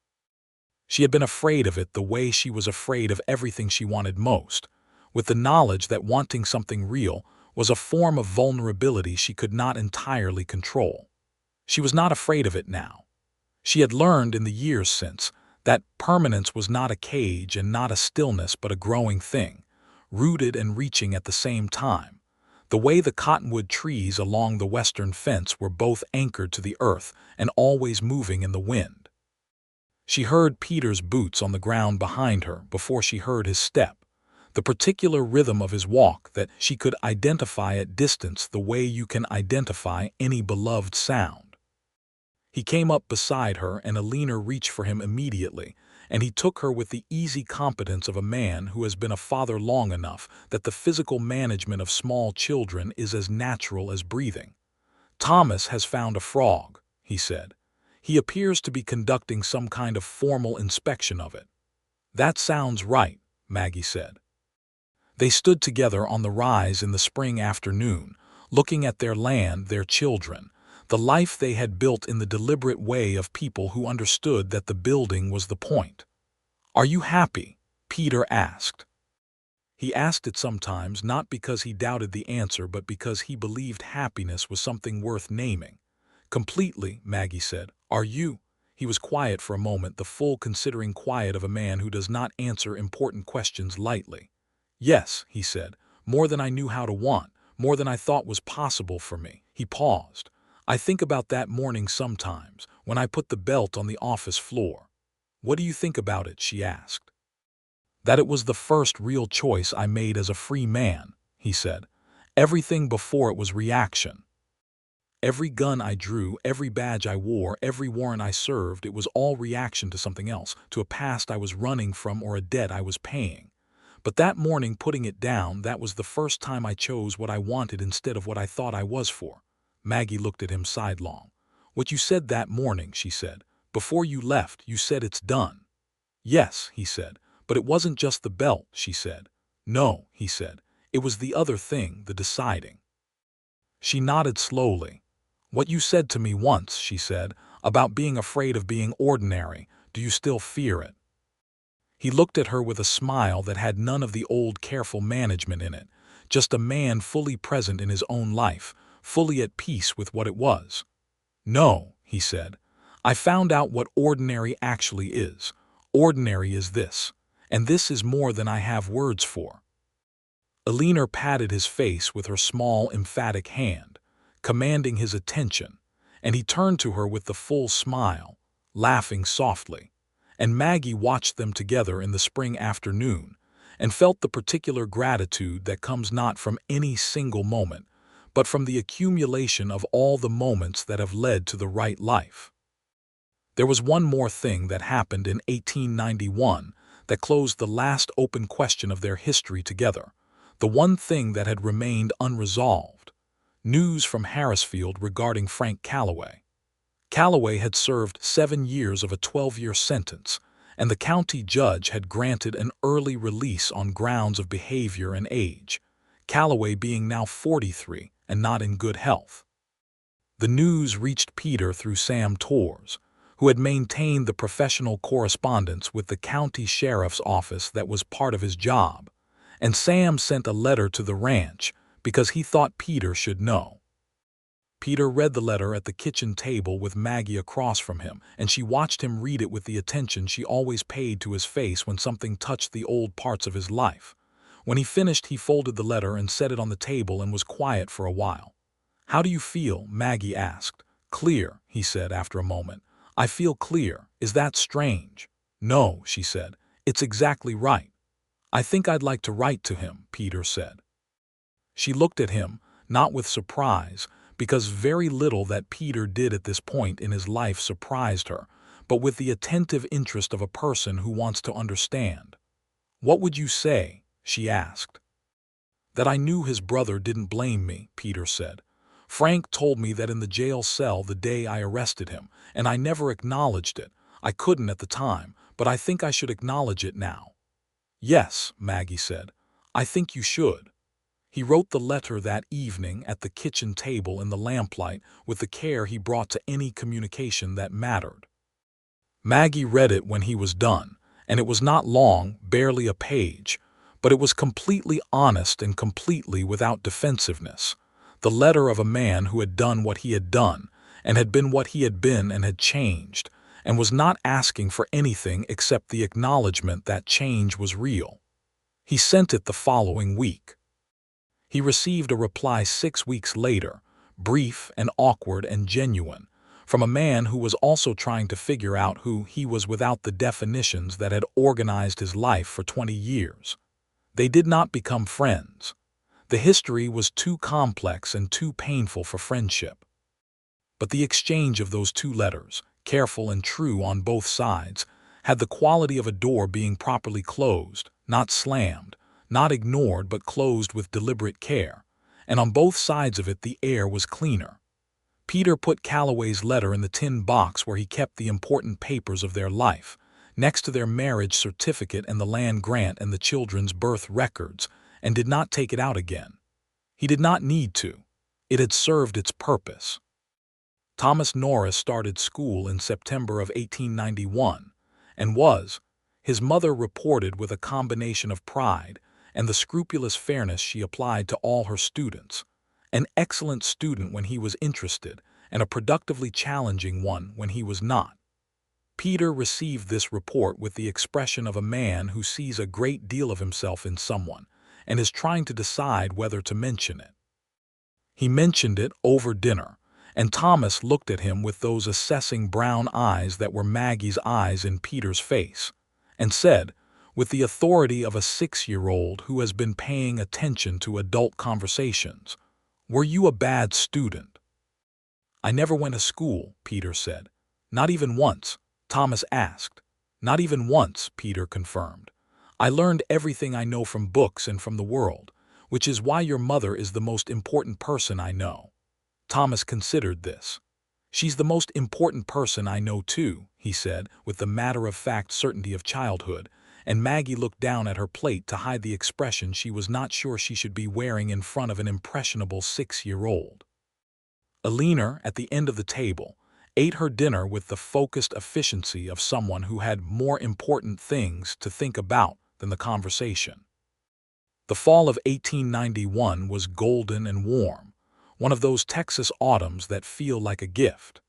She had been afraid of it the way she was afraid of everything she wanted most, with the knowledge that wanting something real was a form of vulnerability she could not entirely control. She was not afraid of it now. She had learned in the years since that permanence was not a cage and not a stillness but a growing thing, rooted and reaching at the same time, the way the cottonwood trees along the western fence were both anchored to the earth and always moving in the wind. She heard Peter's boots on the ground behind her before she heard his step, the particular rhythm of his walk that she could identify at distance the way you can identify any beloved sound. He came up beside her and Eleanor reached for him immediately, and he took her with the easy competence of a man who has been a father long enough that the physical management of small children is as natural as breathing. "Thomas has found a frog," he said. "He appears to be conducting some kind of formal inspection of it." "That sounds right," Maggie said. They stood together on the rise in the spring afternoon, looking at their land, their children, the life they had built in the deliberate way of people who understood that the building was the point. "Are you happy?" Peter asked. He asked it sometimes not because he doubted the answer but because he believed happiness was something worth naming. "Completely," Maggie said. "Are you?" He was quiet for a moment, the full considering quiet of a man who does not answer important questions lightly. "Yes," he said, "more than I knew how to want, more than I thought was possible for me." He paused. "I think about that morning sometimes, when I put the belt on the office floor." "What do you think about it?" she asked. "That it was the first real choice I made as a free man," he said. "Everything before it was reaction. Every gun I drew, every badge I wore, every warrant I served, it was all reaction to something else, to a past I was running from or a debt I was paying. But that morning, putting it down, that was the first time I chose what I wanted instead of what I thought I was for." Maggie looked at him sidelong. "What you said that morning," she said. "Before you left, you said it's done." "Yes," he said. "But it wasn't just the belt," she said. "No," he said. "It was the other thing, the deciding." She nodded slowly. "What you said to me once," she said, "about being afraid of being ordinary, do you still fear it?" He looked at her with a smile that had none of the old careful management in it, just a man fully present in his own life, fully at peace with what it was. "No," he said. "I found out what ordinary actually is. Ordinary is this, and this is more than I have words for." Eleanor patted his face with her small, emphatic hand, commanding his attention, and he turned to her with the full smile, laughing softly. And Maggie watched them together in the spring afternoon, and felt the particular gratitude that comes not from any single moment, but from the accumulation of all the moments that have led to the right life. There was one more thing that happened in 1891 that closed the last open question of their history together, the one thing that had remained unresolved: news from Harrisfield regarding Frank Calloway. Calloway had served 7 years of a 12-year sentence, and the county judge had granted an early release on grounds of behavior and age, Calloway being now 43 and not in good health. The news reached Peter through Sam Torres, who had maintained the professional correspondence with the county sheriff's office that was part of his job, and Sam sent a letter to the ranch because he thought Peter should know. Peter read the letter at the kitchen table with Maggie across from him, and she watched him read it with the attention she always paid to his face when something touched the old parts of his life. When he finished, he folded the letter and set it on the table and was quiet for a while. "How do you feel?" Maggie asked. "Clear," he said after a moment. "I feel clear. Is that strange?" "No," she said. "It's exactly right." "I think I'd like to write to him," Peter said. She looked at him, not with surprise, because very little that Peter did at this point in his life surprised her, but with the attentive interest of a person who wants to understand. "What would you say?" she asked. "That I knew his brother didn't blame me," Peter said. "Frank told me that in the jail cell the day I arrested him, and I never acknowledged it. I couldn't at the time, but I think I should acknowledge it now." "Yes," Maggie said. "I think you should." He wrote the letter that evening at the kitchen table in the lamplight with the care he brought to any communication that mattered. Maggie read it when he was done, and it was not long, barely a page, but it was completely honest and completely without defensiveness. The letter of a man who had done what he had done, and had been what he had been and had changed, and was not asking for anything except the acknowledgement that change was real. He sent it the following week. He received a reply 6 weeks later, brief and awkward and genuine, from a man who was also trying to figure out who he was without the definitions that had organized his life for 20 years. They did not become friends. The history was too complex and too painful for friendship. But the exchange of those 2 letters, careful and true on both sides, had the quality of a door being properly closed, not slammed, not ignored but closed with deliberate care, and on both sides of it the air was cleaner. Peter put Calloway's letter in the tin box where he kept the important papers of their life, next to their marriage certificate and the land grant and the children's birth records, and did not take it out again. He did not need to. It had served its purpose. Thomas Norris started school in September of 1891 and was, his mother reported, with a combination of pride and the scrupulous fairness she applied to all her students, an excellent student when he was interested and a productively challenging one when he was not. Peter received this report with the expression of a man who sees a great deal of himself in someone and is trying to decide whether to mention it. He mentioned it over dinner, and Thomas looked at him with those assessing brown eyes that were Maggie's eyes in Peter's face, and said, with the authority of a 6-year-old who has been paying attention to adult conversations, "Were you a bad student?" "I never went to school," Peter said. "Not even once?" Thomas asked. "Not even once," Peter confirmed. "I learned everything I know from books and from the world, which is why your mother is the most important person I know." Thomas considered this. "She's the most important person I know too," he said, with the matter-of-fact certainty of childhood, and Maggie looked down at her plate to hide the expression she was not sure she should be wearing in front of an impressionable 6-year-old. Eleanor, at the end of the table, ate her dinner with the focused efficiency of someone who had more important things to think about than the conversation. The fall of 1891 was golden and warm, one of those Texas autumns that feel like a gift.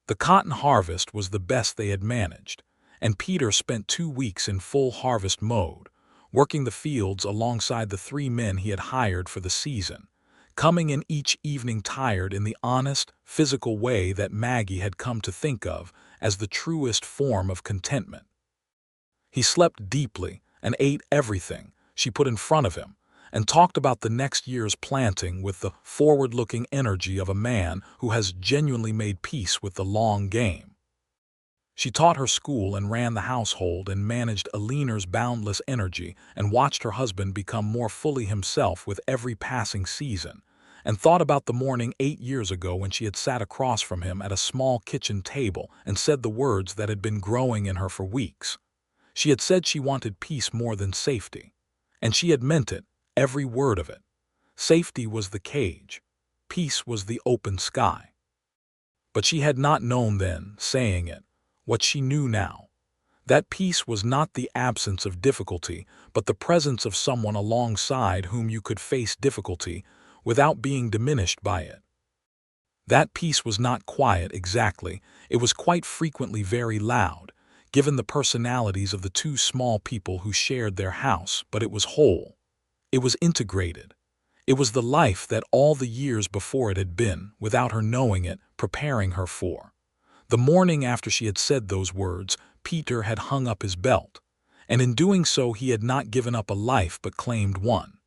The cotton harvest was the best they had managed, and Peter spent 2 weeks in full harvest mode, working the fields alongside the 3 men he had hired for the season, coming in each evening tired in the honest, physical way that Maggie had come to think of as the truest form of contentment. He slept deeply and ate everything she put in front of him, and talked about the next year's planting with the forward-looking energy of a man who has genuinely made peace with the long game. She taught her school and ran the household and managed Eleanor's boundless energy and watched her husband become more fully himself with every passing season, and thought about the morning 8 years ago when she had sat across from him at a small kitchen table and said the words that had been growing in her for weeks. She had said she wanted peace more than safety, and she had meant it, every word of it. Safety was the cage. Peace was the open sky. But she had not known then, saying it, what she knew now. That peace was not the absence of difficulty, but the presence of someone alongside whom you could face difficulty without being diminished by it. That peace was not quiet exactly, it was quite frequently very loud, given the personalities of the 2 small people who shared their house, but it was whole. It was integrated. It was the life that all the years before it had been, without her knowing it, preparing her for. The morning after she had said those words, Peter had hung up his belt, and in doing so he had not given up a life but claimed one.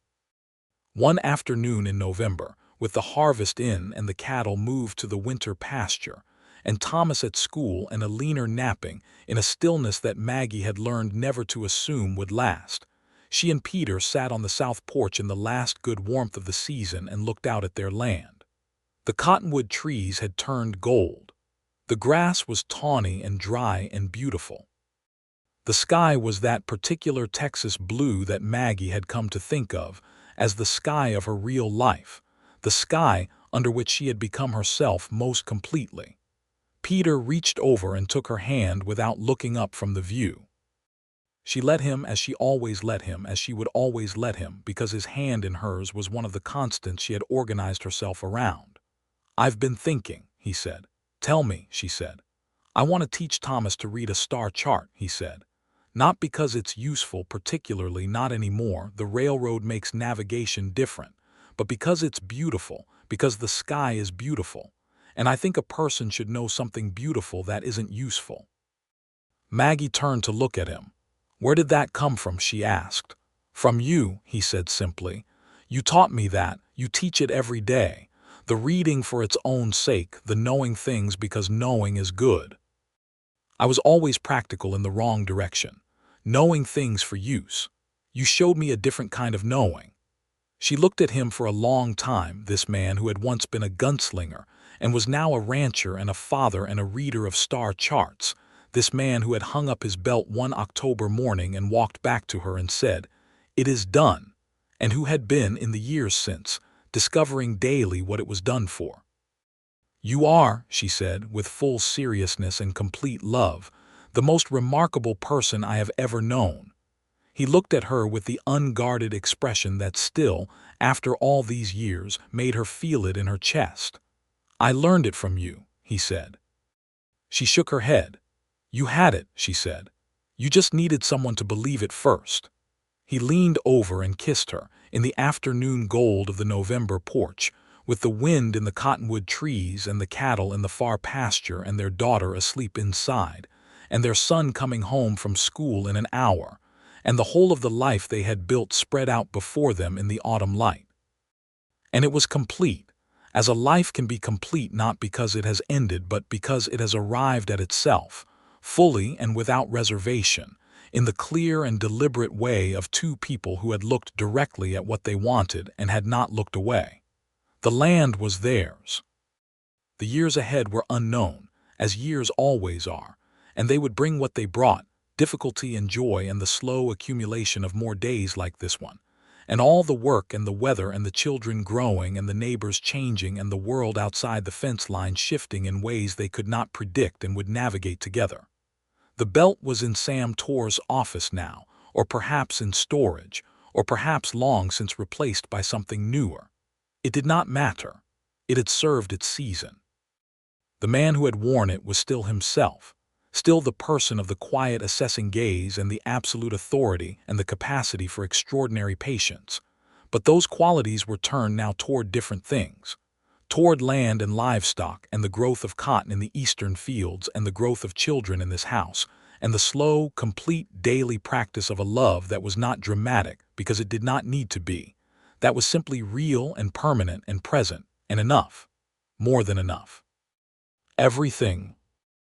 One afternoon in November, with the harvest in and the cattle moved to the winter pasture, and Thomas at school and Eleanor napping in a stillness that Maggie had learned never to assume would last, she and Peter sat on the south porch in the last good warmth of the season and looked out at their land. The cottonwood trees had turned gold. The grass was tawny and dry and beautiful. The sky was that particular Texas blue that Maggie had come to think of as the sky of her real life, the sky under which she had become herself most completely. Peter reached over and took her hand without looking up from the view. She let him as she always let him, as she would always let him, because his hand in hers was one of the constants she had organized herself around. "I've been thinking," he said. "Tell me," she said. "I want to teach Thomas to read a star chart," he said. "Not because it's useful, particularly not anymore, the railroad makes navigation different, but because it's beautiful, because the sky is beautiful, and I think a person should know something beautiful that isn't useful." Maggie turned to look at him. "Where did that come from?" she asked. "From you," he said simply. "You taught me that, you teach it every day. The reading for its own sake, the knowing things because knowing is good. I was always practical in the wrong direction, knowing things for use. You showed me a different kind of knowing." She looked at him for a long time, this man who had once been a gunslinger and was now a rancher and a father and a reader of star charts, this man who had hung up his belt one October morning and walked back to her and said, "It is done," and who had been, in the years since, discovering daily what it was done for. "You are," she said, with full seriousness and complete love, "the most remarkable person I have ever known." He looked at her with the unguarded expression that still, after all these years, made her feel it in her chest. "I learned it from you," he said. She shook her head. "You had it," she said. "You just needed someone to believe it first." He leaned over and kissed her, in the afternoon gold of the November porch, with the wind in the cottonwood trees and the cattle in the far pasture and their daughter asleep inside, and their son coming home from school in an hour, and the whole of the life they had built spread out before them in the autumn light. And it was complete, as a life can be complete not because it has ended but because it has arrived at itself, fully and without reservation, in the clear and deliberate way of two people who had looked directly at what they wanted and had not looked away. The land was theirs. The years ahead were unknown, as years always are, and they would bring what they brought, difficulty and joy and the slow accumulation of more days like this one, and all the work and the weather and the children growing and the neighbors changing and the world outside the fence line shifting in ways they could not predict and would navigate together. The belt was in Sam Torr's office now, or perhaps in storage, or perhaps long since replaced by something newer. It did not matter. It had served its season. The man who had worn it was still himself, still the person of the quiet assessing gaze and the absolute authority and the capacity for extraordinary patience. But those qualities were turned now toward different things. Toward land and livestock and the growth of cotton in the eastern fields and the growth of children in this house, and the slow, complete daily practice of a love that was not dramatic because it did not need to be, that was simply real and permanent and present and enough, more than enough. Everything